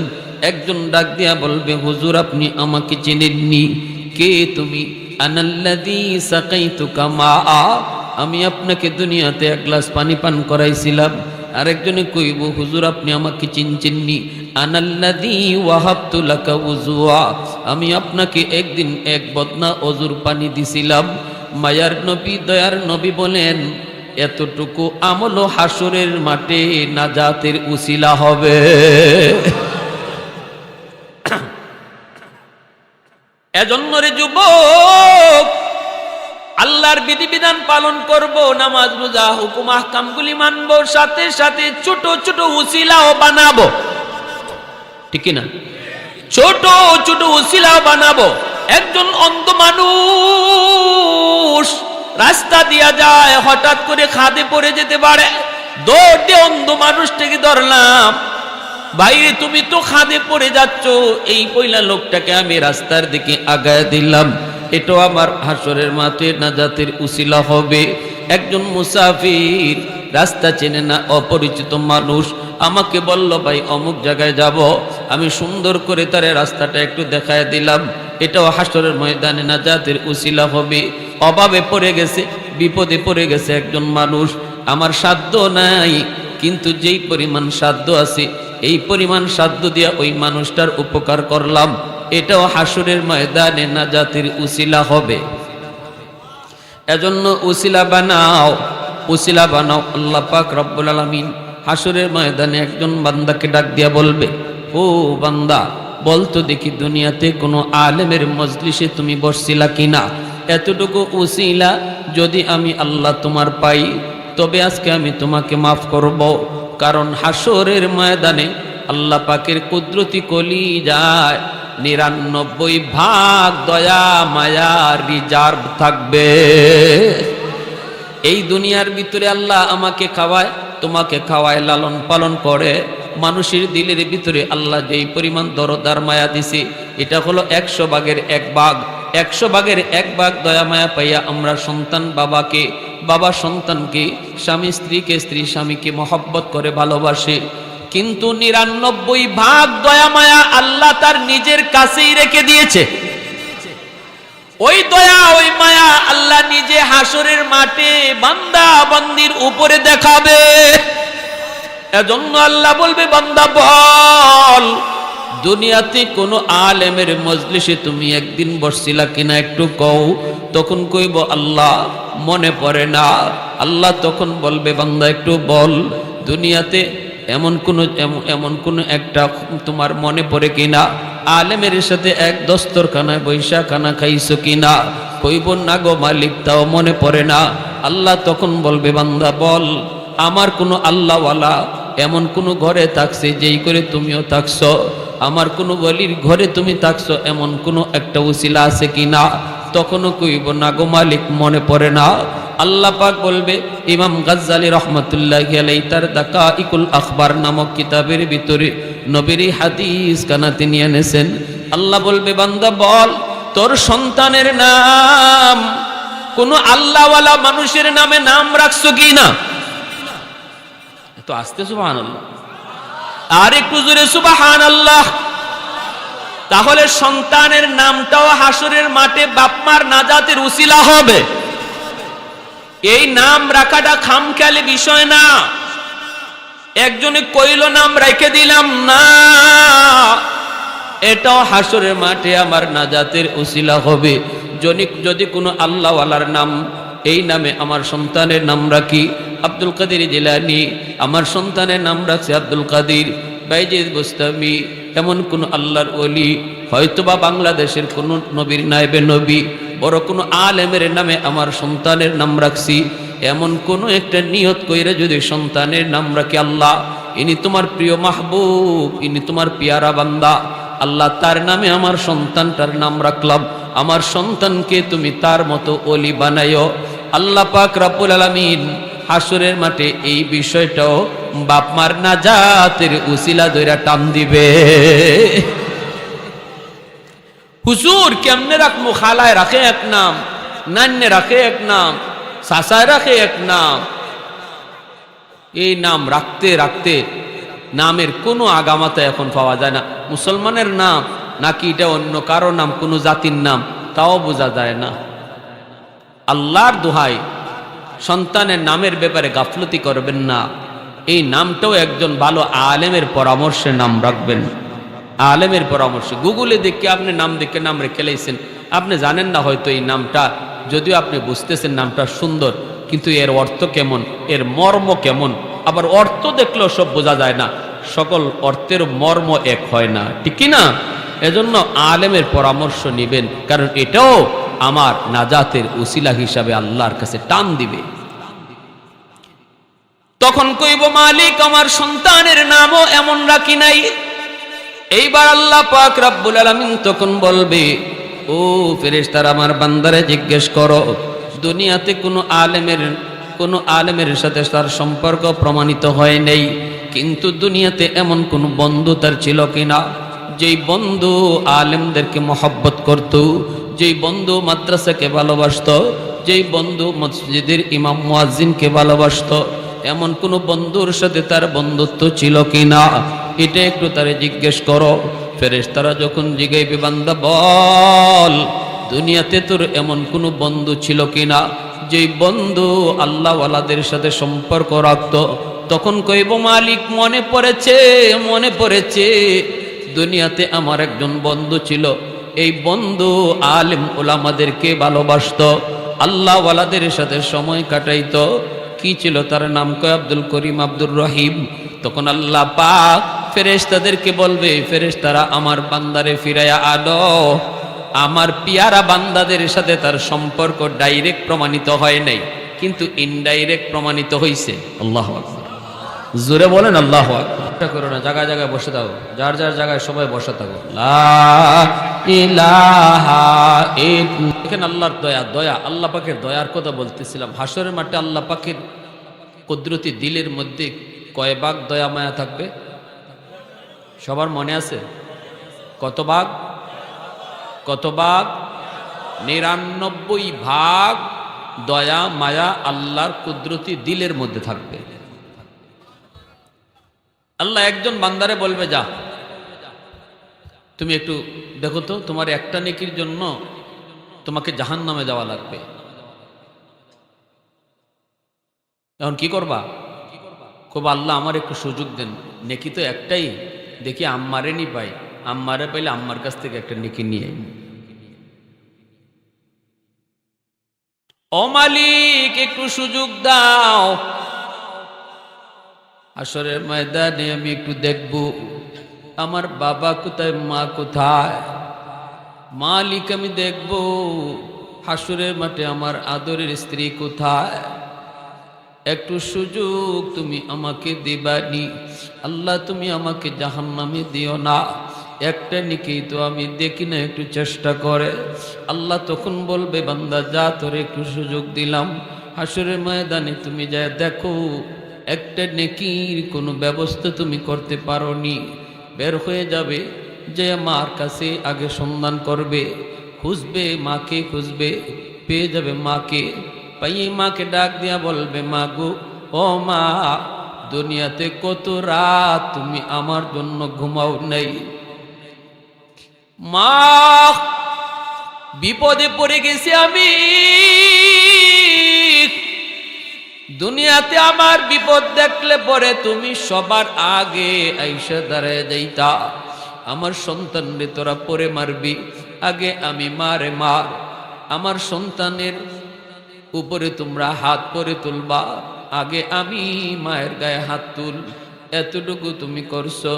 একজন ডাক দিয়া বলবে, হুজুর আপনি আমাকে চিনেননি, কে তুমি? আনাল্লাযী সাকাইতুকা মাআ, আমি আপনাকে দুনিয়াতে এক গ্লাস পানি পান করাইছিলাম। আরেকজনে কইব, হুজুর আপনি আমাকে চিনছেননি, আনাল্লাযী ওয়াহাবতু লাকা উযুয়া, আমি আপনাকে একদিন এক বদনা অজুর পানি দিছিলাম। মায়ার নবী, দয়ার নবী বলেন, এতটুকু আমল হাসরের মাঠে নাজাতের উসিলা হবে। এজন্য রে যুবক, আল্লাহর বিধিবিধান পালন করব, নামাজ রোজা হুকুম আহকামগুলি মানব, সাথে সাথে ছোট ছোট উসিলাও বানাবো, ঠিক না? ছোট ছোট উসিলাও বানাবো। একজন অন্ধ মানুষ রাস্তা দিয়া যায়, হঠাৎ করে খাদে পড়ে যেতে পারে, দৌড় দিয়ে অন্ধ মানুষটাকে ধরলাম। বাইরে তুমি তো খাদে পড়ে যাচ্ছ। এই পয়লা লোকটাকে আমি রাস্তার দিকে আগায় দিলাম। এটাও আমার হাসরের মাঠে নাজাতের উসিলা হবে। একজন মুসাফির রাস্তা চেনে না, অপরিচিত মানুষ, আমাকে বলল ভাই অমুক জায়গায় যাব। আমি সুন্দর করে তার রাস্তাটা একটু দেখায় দিলাম। এটাও হাসরের ময়দানে নাজাতের উসিলা হবে। অভাবে পড়ে গেছে, বিপদে পড়ে গেছে একজন মানুষ, আমার সাধ্য নাই, কিন্তু যেই পরিমাণ সাধ্য আছে এই পরিমাণ সাধ্য দিয়া ওই মানুষটার উপকার করলাম। এটাও হাসরের ময়দানে নাজাতের উসিলা হবে। এজন্য উসিলা বানাও, উসিলা বানাও। আল্লাহ পাক রব্বুল আলামিন হাসরের ময়দানে একজন বান্দাকে ডাক দিয়া বলবে, ও বান্দা, বলতো দেখি দুনিয়াতে কোনো আলেমের মজলিসে তুমি বসছিলা কিনা? এতটুকু উসিলা যদি আমি আল্লাহ তোমার পাই, তবে আজকে আমি তোমাকে মাফ করব। কারণ হাসরের ময়দানে আল্লাহ পাকের কুদরতি কলি যায় 99 দয়া মায়া রিজার্ভ থাকবে। এই দুনিয়ার ভিতরে আল্লাহ আমাকে খাওয়ায়, তোমাকে খাওয়ায়, লালন পালন করে। মানুষের দিলের ভিতরে আল্লাহ যেই পরিমাণ দরদার মায়া দিছে, এটা হলো 100 ভাগের 1 ভাগ। 100 ভাগের 1 ভাগ দয়া মায়া পাইয়া আমরা সন্তান বাবাকে, বাবা সন্তানকে, স্বামী স্ত্রীকে, স্ত্রী স্বামীকে মহব্বত করে ভালোবাসে। কিন্তু 99 ভাগ দয়া মায়া আল্লাহ তার নিজের কাছেই রেখে দিয়েছে। ওই দয়া ওই মায়া আল্লাহ নিজে হাসরের মাঠে বান্দা বান্দির উপরে দেখাবে। এজন্য আল্লাহ বলবে, বান্দা বল, দুনিয়াতে কোনো আলেমের মজলিসে তুমি একদিন বসছিলা কিনা একটু কও। তখন কইব আল্লাহ মনে পড়ে না। আল্লাহ তখন বলবে, বান্দা একটু বল, দুনিয়াতে এমন কোন একটা তোমার মনে পড়ে কিনা? আলেমের সাথে এক দস্তরখানায় বৈশা খানা খাইছো কিনা? কইব না গো মালিক, তাও মনে পড়ে না। আল্লাহ তখন বলবে, বান্দা বল, আমার কোনো আল্লাহওয়ালা এমন কোনো ঘরে থাকছে যেই করে তুমিও থাকছো? আমার কোনো ওলির ঘরে তুমি থাকছো এমন কোনো একটা উসিলা আছে কিনা? তখনও কইব না গো মালিক, মনে পড়ে না। আল্লাহ পাক বলবে, ইমাম গাজ্জালি রহমতুল্লাহি আলাইহি তার দাকাইকুল আখবার নামক কিতাবের ভিতরে নবীর হাদিস কানা তিনি এনেছেন। আল্লাহ বলবে, বান্দা বল, তোর সন্তানের নাম কোনো আল্লাহওয়ালা মানুষের নামে নাম রাখছো কি না? তো আস্তে সুবহানাল্লাহ, আর একটু জোরে সুবহানাল্লাহ। তাহলে সন্তানের নামটাও হাসরের মাঠে বাপমার নাজাতের উসিলা হবে। এই নাম রাখাটা খামখেয়ালি বিষয় না। একজনে কইল নাম রেখে দিলাম না, এটাও হাসরের মাঠে আমার নাজাতের উসিলা হবে। যদি কোনো আল্লাহওয়ালার নাম, এই নামে আমার সন্তানের নাম রাখি আব্দুল কাদের জিলানী, আমার সন্তানের নাম রাখছে আব্দুল কাদের, বাইজিদ বুস্তামি, এমন কোন আল্লাহর ওলি, হয়তোবা বাংলাদেশের কোন নবীর নায়েবে নবী, বড় কোনো আলেমের নামে আমার সন্তানের নাম রাখছি, এমন কোন একটা নিয়ত কইরে যদি সন্তানের নাম রাখি, আল্লাহ ইনি তোমার প্রিয় মাহবুব, ইনি তোমার পিয়ারা বান্দা, আল্লাহ তার নামে আমার সন্তানটার নাম রাখলাম, আমার সন্তানকে তুমি তার মতো ওলি বানাইও। আল্লাহ পাক রব্বুল আলামিন হাসরের মাঠে এই বিষয়টাও বাপমার নাজাতের উসিলা দইরা টান দিবে। হুজুর কেমনে রাখবো? খালায় রাখে এক নাম, নান্নে রাখে এক নাম, সাসায় রাখে এক নাম। এই নাম রাখতে রাখতে নামের কোনো আগামাতা এখন পাওয়া যায় না। মুসলমানের নাম নাকি এটা অন্য কারো নাম, কোনো জাতির নাম, তাও বোঝা যায় না। আল্লাহর দোহাই, সন্তানের নামের ব্যাপারে গাফলতি করবেন না। এই নামটাও একজন ভালো আলেমের পরামর্শে নাম রাখবেন। আলেমের পরামর্শে গুগলে দেখে আপনি নাম দেখে নাম রেখে লাইছেন, আপনি জানেন না হয়তো এই নামটা, যদিও আপনি বুঝতেছেন নামটা সুন্দর, কিন্তু এর অর্থ কেমন, এর মর্ম কেমন, আবার অর্থ দেখলেও সব বোঝা যায় না, সকল অর্থের মর্ম এক হয় না, ঠিক কি না? এজন্য আলেমের পরামর্শ নিবেন, কারণ এটাও আমার নাজাতের উসিলা হিসাবে আল্লাহর কাছে টান দিবে। তখন কইব, মালিক আমার সন্তানের নামও এমন রাখি নাই। এইবার আল্লাহ পাক রব্বুল আলামিন তখন বলবে, ও ফেরেশতারা, আমার বান্দারে জিজ্ঞেস করো, দুনিয়াতে কোনো আলেমের কোনো আলেমের সাথে তার সম্পর্ক প্রমাণিত হয় নাই, কিন্তু দুনিয়াতে এমন কোন বন্ধু তার ছিল কিনা যেই বন্ধু আলেমদেরকে মহব্বত করত, যেই বন্ধু মাদ্রাসাকে ভালোবাসত, যেই বন্ধু মসজিদের ইমাম মুয়াজ্জিনকে ভালোবাসত? এমন কোন বন্ধুর সাথে তার বন্ধুত্ব ছিল কিনা এটা একটু তারে জিজ্ঞেস করো। ফেরেশতারা যখন জিগাইবে বান্দা বল দুনিয়াতে তোর এমন কোন বন্ধু ছিল কিনা যেই বন্ধু আল্লাহ ওয়ালাদের সাথে সম্পর্ক রাখত? তখন কইব মালিক মনে পড়েছে, মনে পড়েছে, দুনিয়াতে আমার একজন বন্ধু ছিল, এই বন্ধু আলেম ওলামাদেরকে ভালোবাসত, আল্লাহ ওয়ালাদের সাথে সময় কাটাইতো। কি ছিল তার নাম? কয় আব্দুল করিম, আব্দুর রহিম। তখন আল্লাহ পাক ফেরেশতাদেরকে বলবে, ফেরেশতারা আমার বান্দারে ফিরাইয়া আনো। আমার পিয়ারা বান্দাদের সাথে তার সম্পর্ক ডাইরেক্ট প্রমাণিত হয় নাই, কিন্তু ইনডাইরেক্ট প্রমাণিত হইছে। আল্লাহু আকবার, জোরে বলেন আল্লাহু আকবার। করো না, জায়গায় জায়গায় বসে থাকো, যার যার জায়গায় সবাই বসে থাকো। লা ইলাহা ইল্লাল্লাহ। দেখেন আল্লাহর দয়া, দয়া আল্লাহ পাকের দয়ার কথা বলতেছিলাম। হাসরের মাঠে আল্লাহ পাকের কুদরতি দিলের মধ্যে কয় ভাগ দয়া মায়া থাকবে? সবার মনে আছে? কত ভাগ? কত ভাগ? 99 ভাগ দয়া মায়া আল্লাহর কুদরতি দিলের মধ্যে থাকবে। আল্লাহ একজন বান্দারে বলবে, যা তুমি একটু দেখো তো, তোমার একটা নেকির জন্য তোমাকে জাহান্নামে যাওয়া লাগবে। এখন কি করবা? খুব আল্লাহ আমার একটু সুযোগ দেন, নেকি তো একটাই, দেখি আম্মারে নি পাই, আম্মারে পাইলে আম্মার কাছ থেকে একটা নেকি নিয়ে। ও মালিক একটু সুযোগ দাও, আসরের ময়দানে আমি একটু দেখব আমার বাবা কোথায়, মা কোথায়। মালিক আমি দেখব হাসরের মাঠে আমার আদরের স্ত্রী কোথায়। একটু সুযোগ তুমি আমাকে দিবানি আল্লাহ, তুমি আমাকে জাহান্নামে দিও না। একটা নেকি তো আমি দেখি না, একটু চেষ্টা করে। আল্লাহ তখন বলবে, বান্দা যা, তোরে একটু সুযোগ দিলাম, হাসরের ময়দানে তুমি যা দেখো একটা নেকির কোনো ব্যবস্থা তুমি করতে পারোনি। বের হয়ে যাবে, যে মার কাছে আগে সন্ধান করবে, খুঁজবে মাকে, খুঁজবে পেয়ে যাবে মাকে। পাইয়ে মাকে ডাক দিয়া বলবে, মা গো, ও মা, দুনিয়াতে কত রাত তুমি আমার জন্য ঘুমাও নাই। মা বিপদে পড়ে গেছি আমি, দুনিয়াতে আমার বিপদ দেখলে পরে তুমি সবার আগে আইসা দাঁড়ায় যাইতা। আমার সন্তানরে তোরা পরে মারবি, আগে আমি মারে মার। আমার সন্তানের উপরে তোমরা হাত পরে তুলবা, আগে আমি মায়ের গায়ে হাত তুল। এতটুকু তুমি করছো,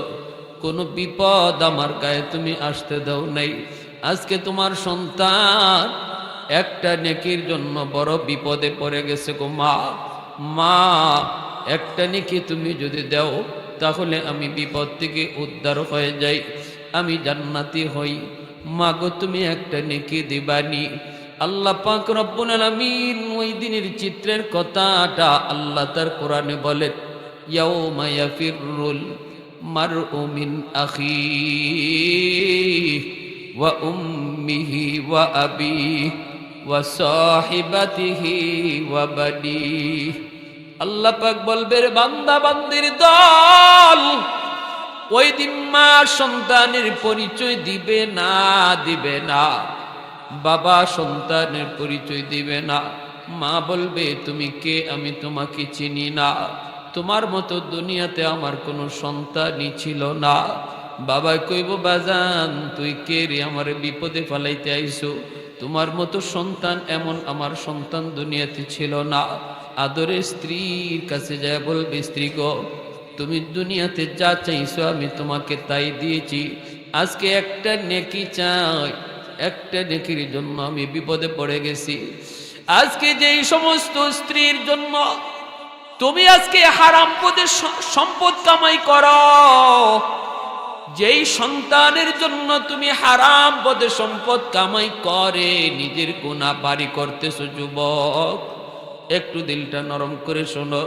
কোনো বিপদ আমার গায়ে তুমি আসতে দাও নাই। আজকে তোমার সন্তান একটা নেকির জন্য বড় বিপদে পড়ে গেছে গো মা। মা একটা নেকি তুমি যদি দাও, তাহলে আমি বিপদ থেকে উদ্ধার হয়ে যাই, আমি জান্নাতি হই। মা গো, তুমি একটা নেকি দিবানি। আল্লাহ পাক রব্বুল আলামিন ওই দিনের চিত্রের কথাটা আল্লাহ তার কোরআনে বলেন, ইয়াউমা ইয়াফিরুল মারউ মিন আখিহি ওয়া উম্মিহি ওয়া আবিহি ওয়া সাহিবাতিহি ওয়া বানিহি। আল্লাহ পাক বলবে, বান্দা বান্দির দল, ওই দিন মা সন্তানের পরিচয় দিবে না, দিবে না। বাবা সন্তানের পরিচয় দিবে না। মা বলবে, তুমি কে? আমি তোমাকে চিনি না, তোমার মতো দুনিয়াতে আমার কোনো সন্তানই ছিল না। বাবা কইব, বাজান তুই কে রে, আমার বিপদে ফেলাইতে আইছো? তোমার মতো সন্তান এমন আমার সন্তান দুনিয়াতে ছিল না। আদরে স্ত্রীর কাছে যায় বলবে, স্ত্রী গো, তুমি দুনিয়াতে যা চাইছো আমি তোমাকে তাই দিয়েছি। আজকে একটা নেকি চাই, একটা নেকির জন্য আমি বিপদে পড়ে গেছি। আজকে যেই সমস্ত স্ত্রীর জন্য তুমি আজকে হারাম পথে সম্পদ কামাই করো, যেই সন্তানের জন্য তুমি হারাম পথে সম্পদ কামাই করে নিজের গুনাহ বাড়ি করতেছো, যুবক একটু দিলটা নরম করে শোনো,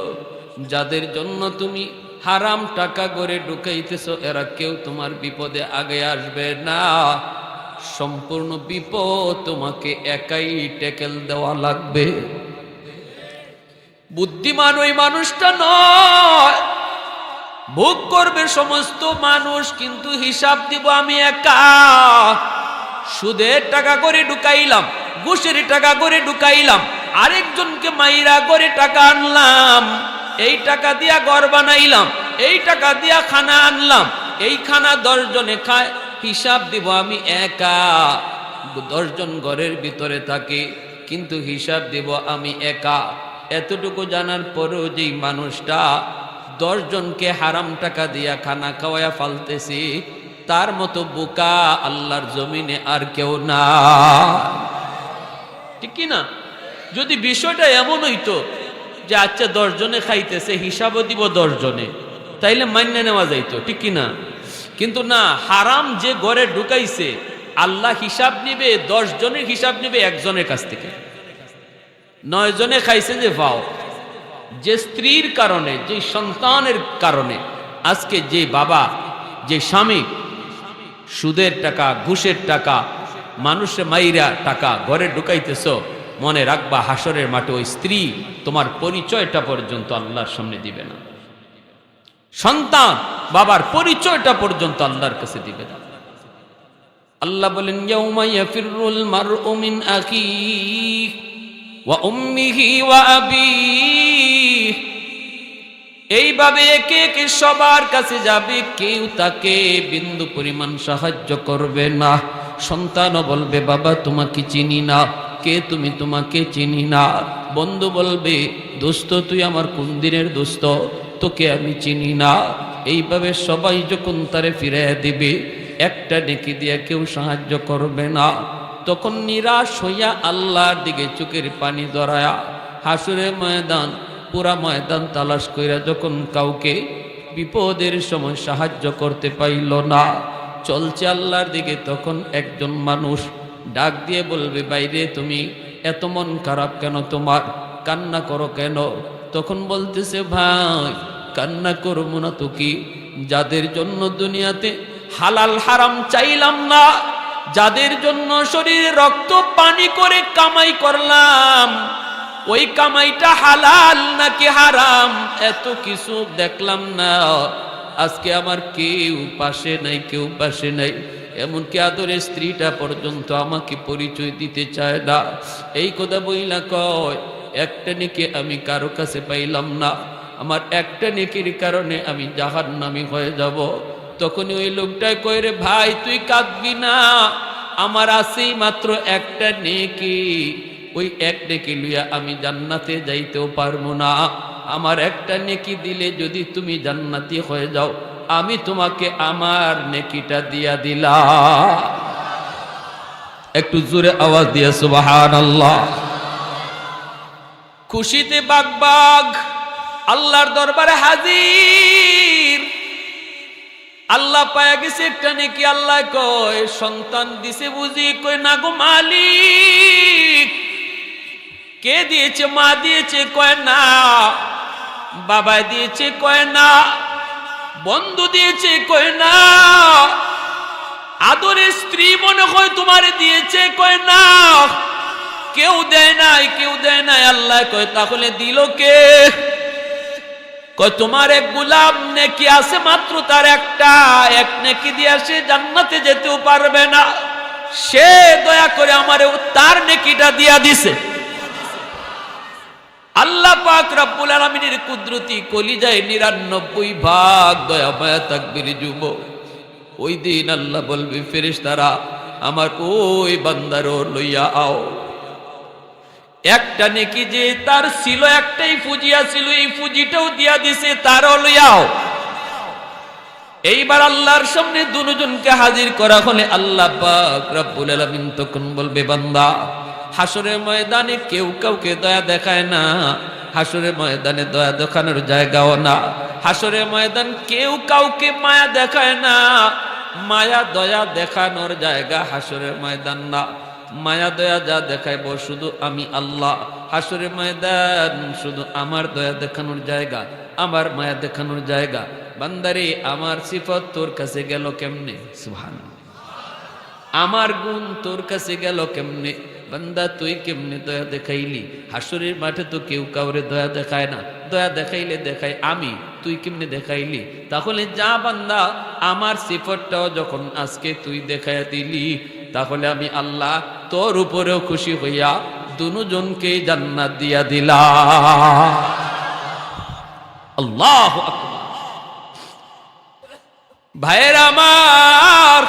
যাদের জন্য তুমি হারাম টাকা করে ঢুকাইতেছো এরা কেউ তোমার বিপদে আগে আসবে না। সম্পূর্ণ বিপদ তোমাকে একাই ট্যাকেল দেওয়া লাগবে। বুদ্ধিমান ওই মানুষটা নয়, ভোগ করবে সমস্ত মানুষ, কিন্তু হিসাব দিব আমি একা। সুদের টাকা করে ঢুকাইলাম, ঘুষের টাকা করে ঢুকাইলাম, আরেকজনকে মাইরা করে টাকা আনলাম, এই টাকা দিয়া ঘর বানাইলাম, এই টাকা দিয়া খানা আনলাম, এই খানা 10 জনে খায়, হিসাব দিব আমি একা। 10 জন ঘরের ভিতরে থাকে, কিন্তু হিসাব দিব আমি একা। এতটুকু জানার পরেও যেই মানুষটা 10 জনকে হারাম টাকা দিয়া খানা খাওয়ায়া ফালতেছি, তার মতো বোকা আল্লাহর জমিনে আর কেউ না, ঠিক কি না? যদি বিষয়টা এমন হইতো যে আচ্ছা 10 জনে খাইতেছে, হিসাবও দিব 10 জনে, তাইলে মান্য নেওয়া যাইতো, ঠিক কি না? কিন্তু না, হারাম যে ঘরে ঢুকাইছে আল্লাহ হিসাব নিবে, 10 জনের হিসাব নিবে একজনের কাছ থেকে। 9 জনে খাইছে যে ভাও, যে স্ত্রীর কারণে, যে সন্তানের কারণে আজকে যে বাবা, যে স্বামী সুদের টাকা, ঘুষের টাকা, মানুষের মাইরা টাকা ঘরে ঢুকাইতেছ, মনে রাখবা হাসরের মাঠে ওই স্ত্রী তোমার পরিচয়টা পর্যন্ত আল্লাহর সামনে দিবে না। সন্তান বাবার পরিচয়টা পর্যন্ত আল্লাহর কাছে দিবে না। আল্লাহ বলেন, ইয়াউমা ইয়াফিরুল মারউ মিন আখিহি ওয়া উম্মিহি ওয়া আবিহি। এইভাবে একে একে সবার কাছে যাবে, কেউ তাকে বিন্দু পরিমাণ সাহায্য করবে না। সন্তানও বলবে, বাবা তোমাকে চিনি না, কে তুমি, তোমাকে চিনি না। বন্ধু বলবে, দোস্ত তুই আমার কোন দিনের দোস্ত, তোকে আমি চিনি না। এইভাবে সবাই যখন তারে ফিরিয়ে দিবে, একটা নেকি দিয়ে কেউ সাহায্য করবে না। তখন নিরাশ হইয়া আল্লাহর দিকে চোখের পানি ধরায়া হাসরের ময়দান, পুরা ময়দান তালাশ কইরা যখন কাউকে বিপদের সময় সাহায্য করতে পাইল না, চলছে আল্লাহর দিকে, তখন একজন মানুষ ডাক দিয়ে বলবে, বাইরে তুমি এত মন খারাপ কেন, তোমার কান্না করো কেন? তখন বলতেছে, ভাই কান্না করবো না তো কি, যাদের জন্য দুনিয়াতে হালাল হারাম চাইলাম না, যাদের জন্য শরীরে রক্ত পানি করে কামাই করলাম, ওই কামাইটা হালাল নাকি হারাম এত কিছু দেখলাম না, আজকে আমার কেউ পাশে নাই, কেউ পাশে নাই। এমনকি আদরের স্ত্রীটা পর্যন্ত আমাকে পরিচয় দিতে চায় না। এই কথা বইলা কয়, একটা নেকি আমি কারো কাছে পাইলাম না, আমার একটা নেকির কারণে আমি জাহান্নামী হয়ে যাব। তখনই ওই লোকটাই কয়, রে ভাই তুই কাঁদবি না, আমার আছেই মাত্র একটা নেকি, ওই এক নেকি লইয়া আমি জান্নাতে যাইতেও পারবো না। আমার একটা নেকি দিলে যদি তুমি জান্নাতি হয়ে যাও, আমি তোমাকে আমার নেকিটা দিয়া দিলাম। একটু জোরে আওয়াজ দিয়া সুবহানাল্লাহ। খুশিতে বাগবাগ আল্লাহর দরবারে হাজির। আল্লাহ পায়া গেছে একটা নেকি। আল্লাহ কয়, সন্তান দিছে বুঝি? কয় না গো মালিক। কে দিয়েছে? মা দিয়েছে? কয় না। বাবা দিয়েছে? কয় না। বন্ধু দিয়েছে? কয় না। আদরের স্ত্রী মনে হয় তোমারে দিয়েছে? কয় না। কেউ দেয় নাই, কেউ দেয় নাই। আল্লাহ কয়, তাহলে দিল কে? কয়, তোমার এক গোলাম নেকি আছে মাত্র, তার একটা, এক নেকি দিয়ে সে জান্নাতে যেতেও পারবে না, সে দয়া করে আমারে তার নেকিটা দিয়া দিছে। আল্লাহ পাক রব্বুল আলামিনের কুদরতি কলিজায় ৯৯ ভাগ দয়া মায়া তাকবীর যুব। ওই দিন আল্লাহ বলবে, ফেরেশতারা আমার ওই বান্দারও লইয়া আও। একটা নেকি যে তার ছিল, একটাই ফুজিয়া ছিল, এই ফুজিটাও দিয়া দিছে, তারও লইয়াও। এইবার আল্লাহর সামনে দুজনকে হাজির করা হলে আল্লাহ পাক রব্বুল আলামিন তখন বলবে, বান্দা হাসরের ময়দানে কেউ কাউকে দয়া দেখায় না, হাসরের ময়দানে দয়া দেখানোর জায়গাও না। হাসরের ময়দান কেউ কাউকে মায়া দেখায় না, মায়া দয়া দেখানোর জায়গা হাসরের ময়দান না। মায়া দয়া যা দেখাইব শুধু আমি আল্লাহ। হাসরের ময়দান শুধু আমার দয়া দেখানোর জায়গা, আমার মায়া দেখানোর জায়গা। বান্দারে আমার সিফত তোর কাছে গেল কেমনে? সুবহানাল্লাহ। আমার গুণ তোর কাছে গেল কেমনে? বান্দা তুই কেমনে দয়া দেখাইলি? হাসরের মাঠে তো কেউ কাউরে দয়া দেখায় না, দয়া দেখাইলে দেখাই আমি, তুই কেমনে দেখাইলি? তাহলে যা বান্দা, আমার সিফতটাও যখন আজকে তুই দেখাইয়া দিলি, তাহলে আমি আল্লাহ তোর উপরেও খুশি হইয়া দুজনকে জান্নাত দিয়া দিলাম। আল্লাহু আকবার। ভাইয়েরা আমার,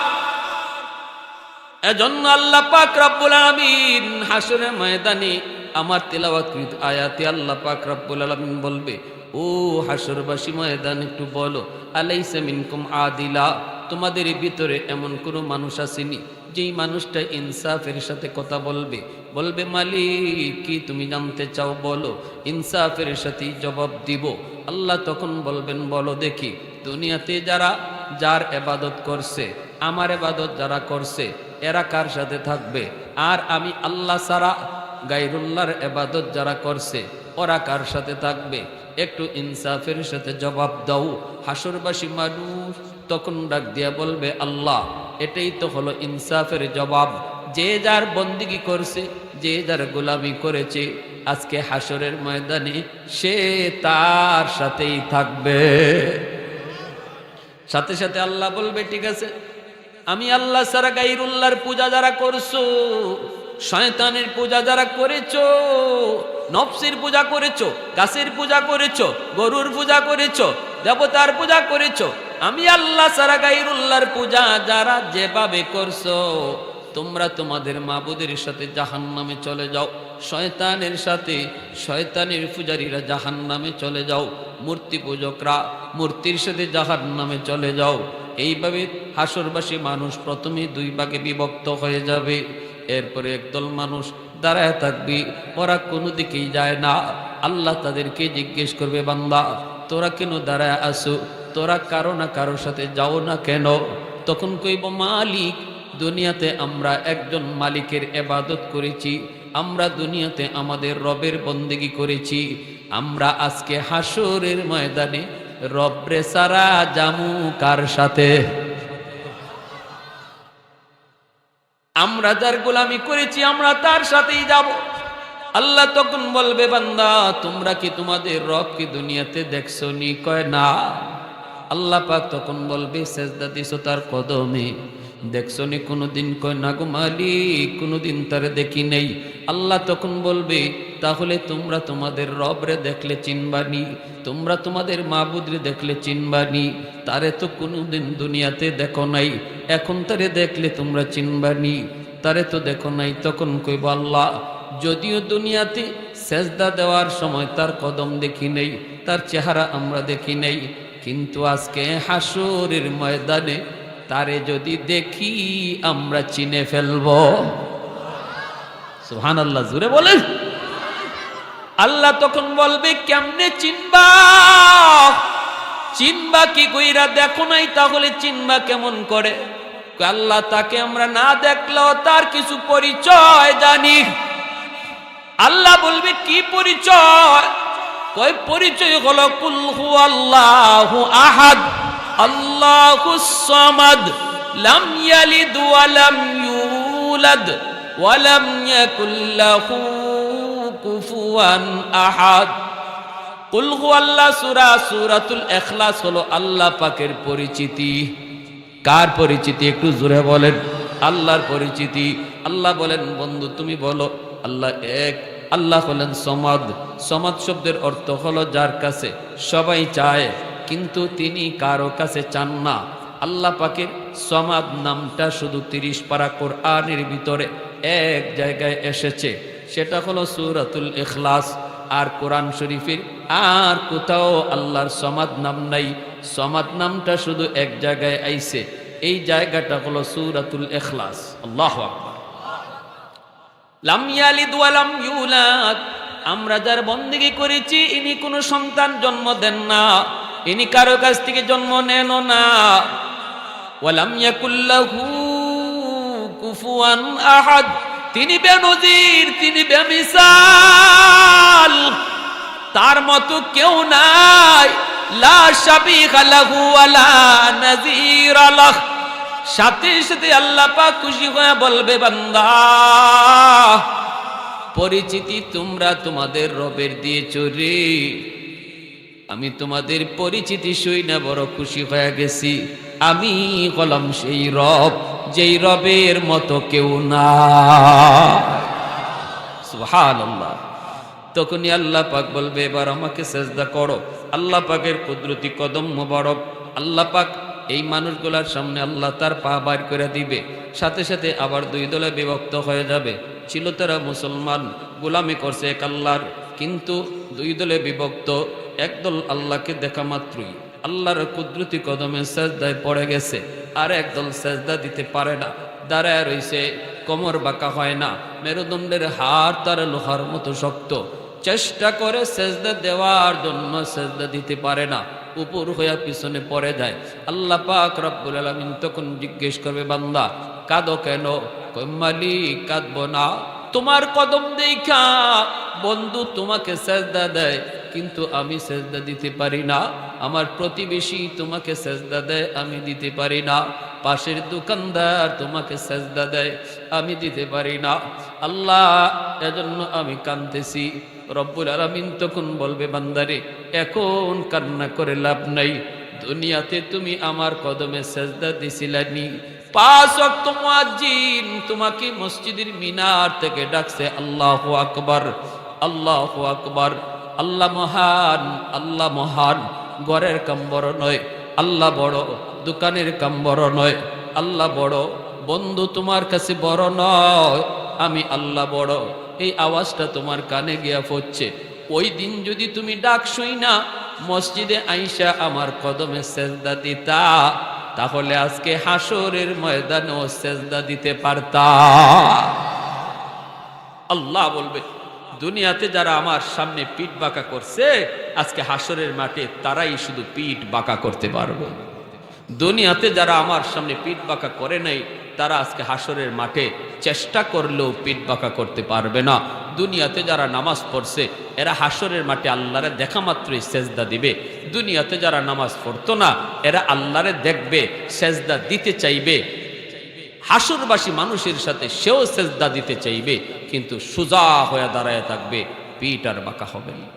এজন্য আল্লাহ পাক রব্বুল আলামিন হাসরের ময়দানে আমার তেলাওয়াতকৃত আয়াতে আল্লাহ পাক রব্বুল আলামিন বলবে, ও হাসরবাসী ময়দান একটু বলো, আলাইসা মিনকুম আদিলা, তোমাদের ভিতরে এমন কোনো মানুষ আসেনি যেই মানুষটা ইনসাফের সাথে কথা বলবে? বলবে মালিক কি তুমি জানতে চাও বলো, ইনসাফের সাথে জবাব দিব। আল্লাহ তখন বলবেন বলো দেখি, দুনিয়াতে যারা যার ইবাদত করছে, আমার ইবাদত যারা করছে, এরা কার সাথে থাকবে? আর আমি আল্লাহ ছাড়া গায়রুল্লাহর ইবাদত যারা করছে, ওরা কার সাথে থাকবে? একটু ইনসাফের সাথে জবাব দাও। হাসরবাসী মানুষ তখন ডাক দিয়া বলবে, আল্লাহ এটাই তো হলো ইনসাফের জবাব। যে যার বন্দিগি করছে, যে যার গোলামি করেছে, আজকে হাসরের ময়দানে সে তার সাথেই থাকবে। সাথে সাথে আল্লাহ বলবে, ঠিক আছে, আমি আল্লাহ ছাড়া গায়রুল্লাহর পূজা যারা করছো, শয়তানের পূজা যারা করেছো, নফসের পূজা করেছো, গাছের পূজা করেছো, গরুর পূজা করেছো, দেবতার পূজা করেছো, আমি আল্লাহ ছাড়া গায়রুল্লাহর পূজা যারা যেভাবে করছো, তোমরা তোমাদের মাবুদের সাথে জাহান্নামে চলে যাও। শয়তানের সাথে, শয়তানের পূজারীরা জাহান্নামে চলে যাও। মূর্তি পূজকরা মূর্তির সাথে জাহান্নামে চলে যাও। এইভাবে হাসরবাসী মানুষ প্রথমে দুই ভাগে বিভক্ত হয়ে যাবে। এরপরে একদল মানুষ দাঁড়ায় থাকবে, ওরা কোনো দিকেই যায় না। আল্লাহ তাদেরকে জিজ্ঞেস করবে, বান্দা তোরা কেন দাঁড়ায় আসো? তোরা কারো না কারোর সাথে যাও না কেন? তখন কইব, মালিক দুনিয়াতে আমরা একজন মালিকের ইবাদত করেছি, আমরা দুনিয়াতে আমাদের রবের বন্দেগী করেছি, আমরা আজকে হাসরের ময়দানে রবরে সারা জামু কার সাথে? আমরা যার গোলামি করেছি আমরা তার সাথেই যাব। আল্লাহ তখন বলবে, বান্দা তোমরা কি তোমাদের রব কি দুনিয়াতে দেখছো নি? কয় না। আল্লাহ পাক তখন বলবে, সেজদা দিছো তার কদমে, দেখছো নি কোনোদিন? কয় না গো মালিক, কোনোদিন তারে দেখি নেই। আল্লাহ তখন বলবে, তাহলে তোমরা তোমাদের রবরে দেখলে চিনবানি, তোমরা তোমাদের মাবুদরে দেখলে চিনবানি, তারে তো কোনোদিন দুনিয়াতে দেখো নাই, এখন তারে দেখলে তোমরা চিনবানি, তারে তো দেখো নাই। তখন কইব, আল্লাহ যদিও দুনিয়াতে সেজদা দেওয়ার সময় তার কদম দেখি নেই, তার চেহারা আমরা দেখি নেই, কিন্তু আজকে হাসরের ময়দানে তারে যদি দেখি আমরা চিনে ফেলব। সুবহানাল্লাহ, জোরে বলেন। আল্লাহ তখন বলবে, কেমনে চিনবা? চিনবা কি কইরা? দেখো নাই, তাহলে চিনবা কেমন করে? আল্লাহ তাকে আমরা না দেখলেও তার কিছু পরিচয় জানি। আল্লাহ বলবে, কি পরিচয়? কয় পরিচয় হলো কুল হুয়াল্লাহু আহাদ আল্লাহুস সামাদ লাম ইয়ালিদ ওয়া লাম ইউলাদ ওয়া লাম ইয়াকুল লাহু কুফুয়ান আহাদ। কুল হুয়াল্লাহ সূরা সূরাতুল ইখলাস হলো আল্লাহ পাকের পরিচিতি। কার পরিচিতি? একটু জোরে বলেন। আল্লাহর পরিচিতি। আল্লাহ বলেন, বন্ধু তুমি বলো আল্লাহ এক। আল্লাহ হলেন সমাদ। সমাদ শব্দের অর্থ হলো যার কাছে সবাই চায় কিন্তু তিনি কারো কাছে চান না। আল্লাহ পাকের সমাদ নামটা শুধু 30 পারা কোরআনের ভিতরে এক জায়গায় এসেছে, সেটা হলো সূরাতুল ইখলাস। আর কোরআন শরীফের আর কোথাও আল্লাহর সমাদ নাম নাই। সমাদ নামটা শুধু এক জায়গায় আইছে, এই জায়গাটা হলো সূরাতুল ইখলাস। আল্লাহু আকবার। লাম ইয়ালিদ ওয়া লাম ইউলাদ, আমরা যার বন্দেগী করেছি ইনি কোনো সন্তান জন্ম দেন না, ইনি কারো কাছ থেকে জন্ম নেন না। ওয়া লাম ইয়াকুল লাহু কুফুয়ান আহাদ, তিনি বেনজির, তিনি বেমিসাল, তার মতো কেউ নাই। লা শাবিহা লাহু ওয়ালা নাযীর লাহ। সাথে সাথে আল্লাহ পাক খুশি হয়ে বলবে, বান্দা পরিচিতি তোমরা তোমাদের রবের দিয়েছো রে, আমি তোমাদের পরিচিতি শুই না বড় খুশি হয়ে গেছি। আমি হলাম সেই রব, যেই রবের মতো কেউ না। সুবহানাল্লাহ। তখনই আল্লাহ পাক বলবে, এবার আমাকে সেজদা করো। আল্লাহ পাকের কুদরতি কদম মোবারক, আল্লাহ পাক এই মানুষগুলার সামনে আল্লাহ তার পা বার করে দিবে। সাথে সাথে আবার দুই দলে বিভক্ত হয়ে যাবে। ছিল তারা মুসলমান, গোলামি করছে এক আল্লাহর, কিন্তু দুই দলে বিভক্ত। একদল আল্লাহকে দেখা মাত্রই আল্লাহর কুদরতি কদমে সেজদায় পড়ে গেছে, আর একদল সেজদা দিতে পারে না, দাঁড়ায় রইছে, কোমর বাঁকা হয় না, মেরুদণ্ডের হাড় তার লোহার মতো শক্ত। চেষ্টা করে সেজদা দেওয়ার জন্য সেজদা দিতে পারে না, উপর হইয়া পিছনে পড়ে যায়। আল্লাহ পাক রব্বুল আলামিন তখন জিজ্ঞেস করবে, বান্দা কাঁদো কেন? কই মালিক কাঁদবো না, তোমার কদম দেখা বন্ধু তোমাকে সেজদা দেয়, কিন্তু আমি সেজদা দিতে পারি না। আমার প্রতিবেশী তোমাকে সেজদা দেয়, আমি দিতে পারি না। পাশের দোকানদার তোমাকে সেজদা দেয়, আমি দিতে পারি না। আল্লাহ, এজন্য আমি কাঁদতেছি। রব্বুল আলামিন তখন বলবে, বান্দারে এখন কান্না করে লাভ নাই। দুনিয়াতে তুমি আমার কদমে সেজদা দিছিলানি, 5 ওয়াক্ত মুয়াজ্জিন তোমাকে মসজিদের মিনার থেকে ডাকছে, আল্লাহু আকবার, আল্লাহু আকবার। আল্লাহ মহান, আল্লাহ মহান। ঘরের কাম বড় নয়, আল্লাহ বড়। দোকানের কাম বড় নয়, আল্লাহ বড়। বন্ধু তোমার কাছে বড় নয়, আমি আল্লাহ বড়। এই আওয়াজটা তোমার কানে গিয়া পড়ছে। ওই দিন যদি তুমি ডাক শুই না মসজিদে আইসা আমার কদমে সেজদা দিতা, তাহলে আজকে হাসরের ময়দানেও সেজদা দিতে পারতা। আল্লাহ বলবে, দুনিয়াতে যারা আমার সামনে পিঠ বাঁকা করছে, আজকে হাসরের মাঠে তারাই শুধু পিঠ বাঁকা করতে পারবে। দুনিয়াতে যারা আমার সামনে পিঠ বাঁকা করে নাই, তারা আজকে হাসরের মাঠে চেষ্টা করলেও পিঠ বাঁকা করতে পারবে না। দুনিয়াতে যারা নামাজ পড়ছে, এরা হাসরের মাঠে আল্লাহরে দেখা মাত্রই সেজদা দিবে। দুনিয়াতে যারা নামাজ পড়তো না, এরা আল্লাহরে দেখবে, সেজদা দিতে চাইবে। হাসরবাসী মানুষের সাথে সেও সেজদা দিতে চাইবে, কিন্তু সোজা হয়ে দাঁড়ায় থাকবে, পিঠ আর বাঁকা হবে না।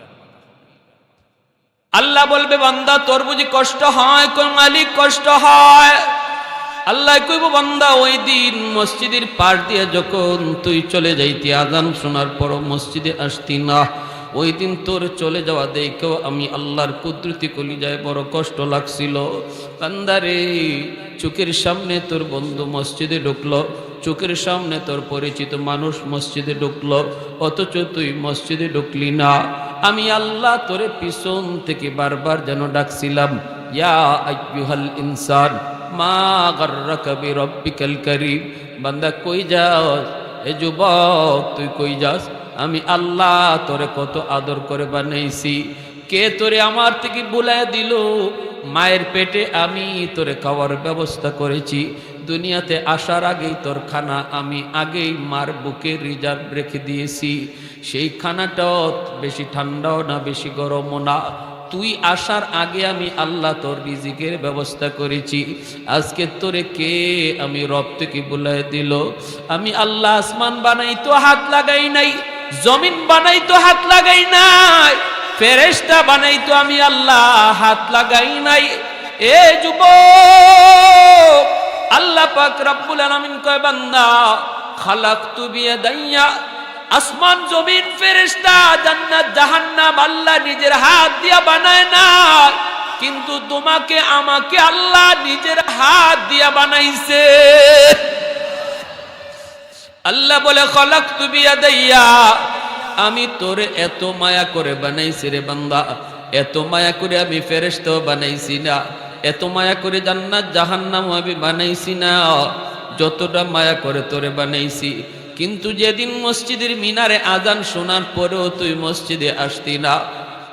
আল্লাহ বলবে, বান্দা তোর বুঝি কষ্ট হয়? কোন মালিক কষ্ট হয়? আল্লাহ কইব, বান্দা ওই দিন মসজিদের পাশ দিয়ে যখন তুই চলে যাইতি, আযান শোনার পরও মসজিদে আসতি না, ওই দিন তোর চলে যাওয়া দেখেও আমি আল্লাহর কুদরতি কলিজায় বড় কষ্ট লাগছিল। বান্দারে, চোখের সামনে তোর বন্ধু মসজিদে ঢুকলো, চোখের সামনে তোর পরিচিত মানুষ মসজিদে ঢুকলো, অথচ তুই মসজিদে ঢুকলি না। আমি আল্লাহ তোরে পিছন থেকে বারবার যেন ডাকছিলাম, ইয়া আইয়ুহাল ইনসান মা গাররাকা বিরব্বিকাল কারীম। বান্দা কই যাস? এ যুবক তুই কই যাস? আমি আল্লাহ তোরে কত আদর করে বানাইছি। কে তোরে আমার থেকে বুলায় দিল? মায়ের পেটে আমি তোরে খাওয়ার ব্যবস্থা করেছি। দুনিয়াতে আসার আগেই তোর খানা আমি আগেই মার বুকে রিজার্ভ রেখে দিয়েছি। সেই খানাটাও বেশি ঠান্ডাও না বেশি গরমও না। তুই আসার আগে আমি আল্লাহ তোর রিজিকের ব্যবস্থা করেছি। আজকে তোরে কে আমি রব থেকে বুলায় দিল? আমি আল্লাহ আসমান বানাই তো হাত লাগাই নাই, জমিন বানাই তো হাত লাগাই নাই, ফেরেশতা বানাই তো আমি আল্লাহ হাত লাগাই নাই। এ যুবক, আল্লাহ পাক রব্বুল আলামিন কয়, বান্দা খালাকতু বিয়াদাইয়া, আসমান জমিন ফেরেশতা জান্নাত জাহান্নাম আল্লাহ নিজের হাত দিয়া বানায় না, কিন্তু তোমাকে আমাকে আল্লাহ নিজের হাত দিয়া বানাইছে। আল্লাহ বলে, খালাকতু বিয়াদাইয়া, আমি তোরে এত মায়া করে বানাইছি রে বান্দা, এত মায়া করে আমি ফেরেশতাও বানাইছি না, এত মায়া করে জান্নাত জাহান্নাম আমি বানাইছি না, যতটা মায়া করে তোরে বানাইছি। কিন্তু যেদিন মসজিদের মিনারে আজান শোনার পরেও তুই মসজিদে আসতি না,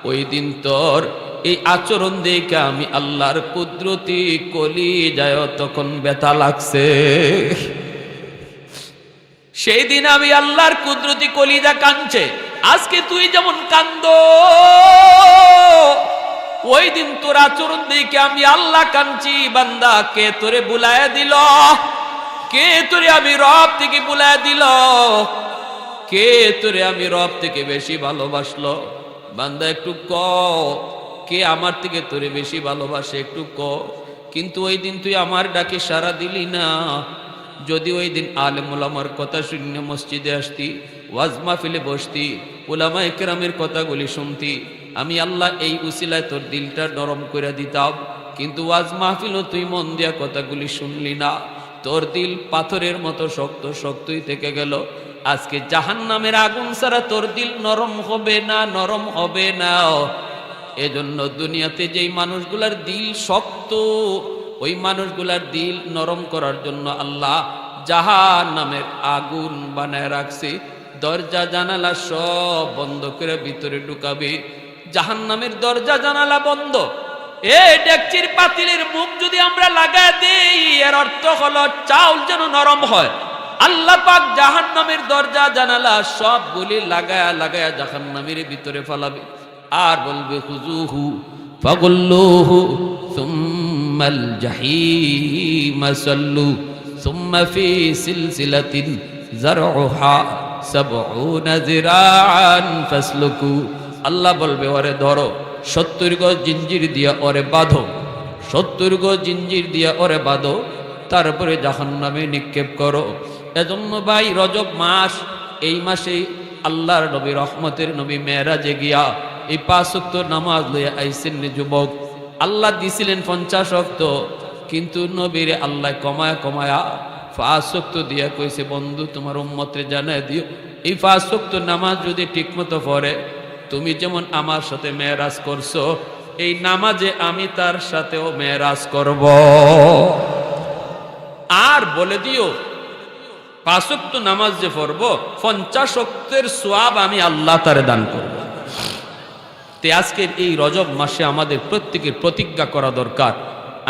ওই দিন তোর এই আচরণ দেখে আমি আল্লাহর কুদরতি কলিজায় তখন ব্যথা লাগছে। সেই দিন আমি আল্লাহর কুদরতি কলিজা কাঁদছে। আজকে তুই যেমন কান্দ, ওই দিন তোর আচরণ দেখে আমি আল্লাহ কাঁদছি। বান্দা, কে তোরে বুলায়া দিল? কে তোরে আমি রব থেকে বুলায়া দিল? কে তোরে আমি রব থেকে বেশি ভালোবাসলো? বান্দা একটু ক, কে আমার থেকে তোরে বেশি ভালোবাসে একটু ক। কিন্তু ওই দিন তুই আমার ডাকে সাড়া দিলি না। যদি ওই দিন আলেম ওলামার কথা শুনে মসজিদে আসতি, ওয়াজ মাহফিলে বসতি, উলামা ইকরামের কথাগুলি শুনতি, আমি আল্লাহ এই উসিলায় তোর দিলটা নরম করে দিতাম। কিন্তু ওয়াজ মাহফিলও তুই মন দিয়া কথাগুলি শুনলি না, তোর দিল পাথরের মতো শক্ত শক্তই থেকে গেল। আজকে জাহান্নামের আগুন ছাড়া তোর দিল নরম হবে না, নরম হবে না। এজন্য দুনিয়াতে যেই মানুষগুলার দিল শক্ত, ওই মানুষগুলার দিল নরম করার জন্য আল্লাহ জাহান্নামের আগুন বানায় রাখছে। দরজা জানালা সব বন্ধ করে ভিতরে ঢুকাবে। জাহান্নামের দরজা জানালা বন্ধ। এই ডেকচির পাতিলের মুখ যদি আমরা লাগায় দেই, এর অর্থ হলো চাউল যেন নরম হয়। আল্লাহ পাক জাহান্নামের দরজা জানালা সবগুলি লাগায়া লাগায়া জাহান্নামের ভিতরে ফেলাবে। আর বলবে খুজুহু ফাগুল্লুহু সুম্মাল জাহিমা সাল্লু সুম্মা ফি সিলসিলাতিন যারউহা সাবউনা যিরাআন ফাসলুকু। আল্লাহ বলবে, ওরে ধরো, 70 গজ জিঞ্জির দিয়া ওরে বাঁধো, 70 গজ জিঞ্জির দিয়া ওরে বাঁধো, তারপরে জাহান্নামে নিক্ষেপ করো। এজন্য ভাই, রজব মাস, এই মাসেই আল্লাহর নবী রহমতের নবী মেরাজে গিয়া এই 5 ওয়াক্ত নামাজ লইয়া আইছেন যুবক। আল্লাহ দিছিলেন 50 ওয়াক্ত, কিন্তু নবীরে আল্লাহ কমায়া কমায়া 5 ওয়াক্ত দিয়া কইছে, বন্ধু তোমার উম্মতরে জানায় দিও, এই 5 ওয়াক্ত নামাজ যদি ঠিকমতো পড়ে, তুমি যেমন আমার সাথে মেরাজ করছো, এই নামাজে আমি তার সাথেও মেরাজ করব। আর বলে দিও, 5 ওয়াক্ত নামাজ যে পড়ব, 50 ওয়াক্তের সওয়াব আমি আল্লাহ তারে দান করব। তে আজকের এই রজব মাসে আমাদের প্রত্যেকের প্রতিজ্ঞা করা দরকার,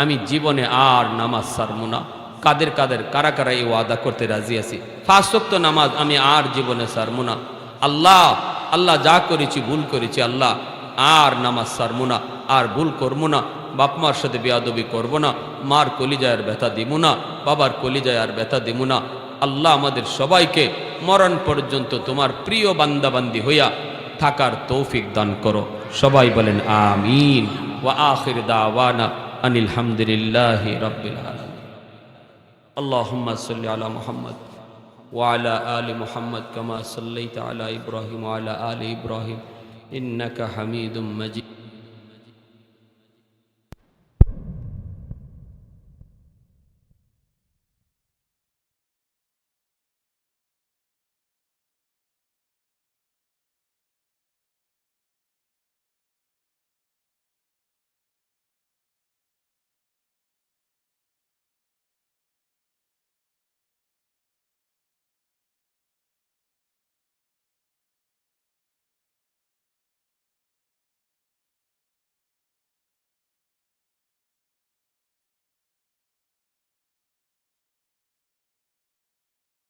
আমি জীবনে আর নামাজ ছাড়ব না। কাদের কাদের কারা কারা এই ওয়াদা করতে রাজি আছি? 5 ওয়াক্ত নামাজ আমি আর জীবনে ছাড়ব না। আল্লাহ আল্লাহ যা করেছি ভুল করেছি, আল্লাহ আর নামাজ ছাড়ব না, আর ভুল করবো না, বাপ মার সাথে বেয়াদবি করব না, মার কলিজায়ের ব্যথা দিব না, বাবার কলিজায় আর ব্যথা দিব না। আল্লাহ আমাদের সবাইকে মরণ পর্যন্ত তোমার প্রিয় বান্দাবান্দি হইয়া থাকার তৌফিক দান করো। সবাই বলেন আমিন। ওয়া আখির দাওয়ানা আনিল হামদুলিল্লাহি রাব্বিল আলামিন। আল্লাহুম্মা সাল্লি আলা মুহাম্মদ ওয়া আলা আলি মুহাম্মদ কামা সাল্লাইতা আলা ইব্রাহিম ওয়া আলা আলি ইব্রাহিম ইন্নাকা হামিদুম মাজিদ।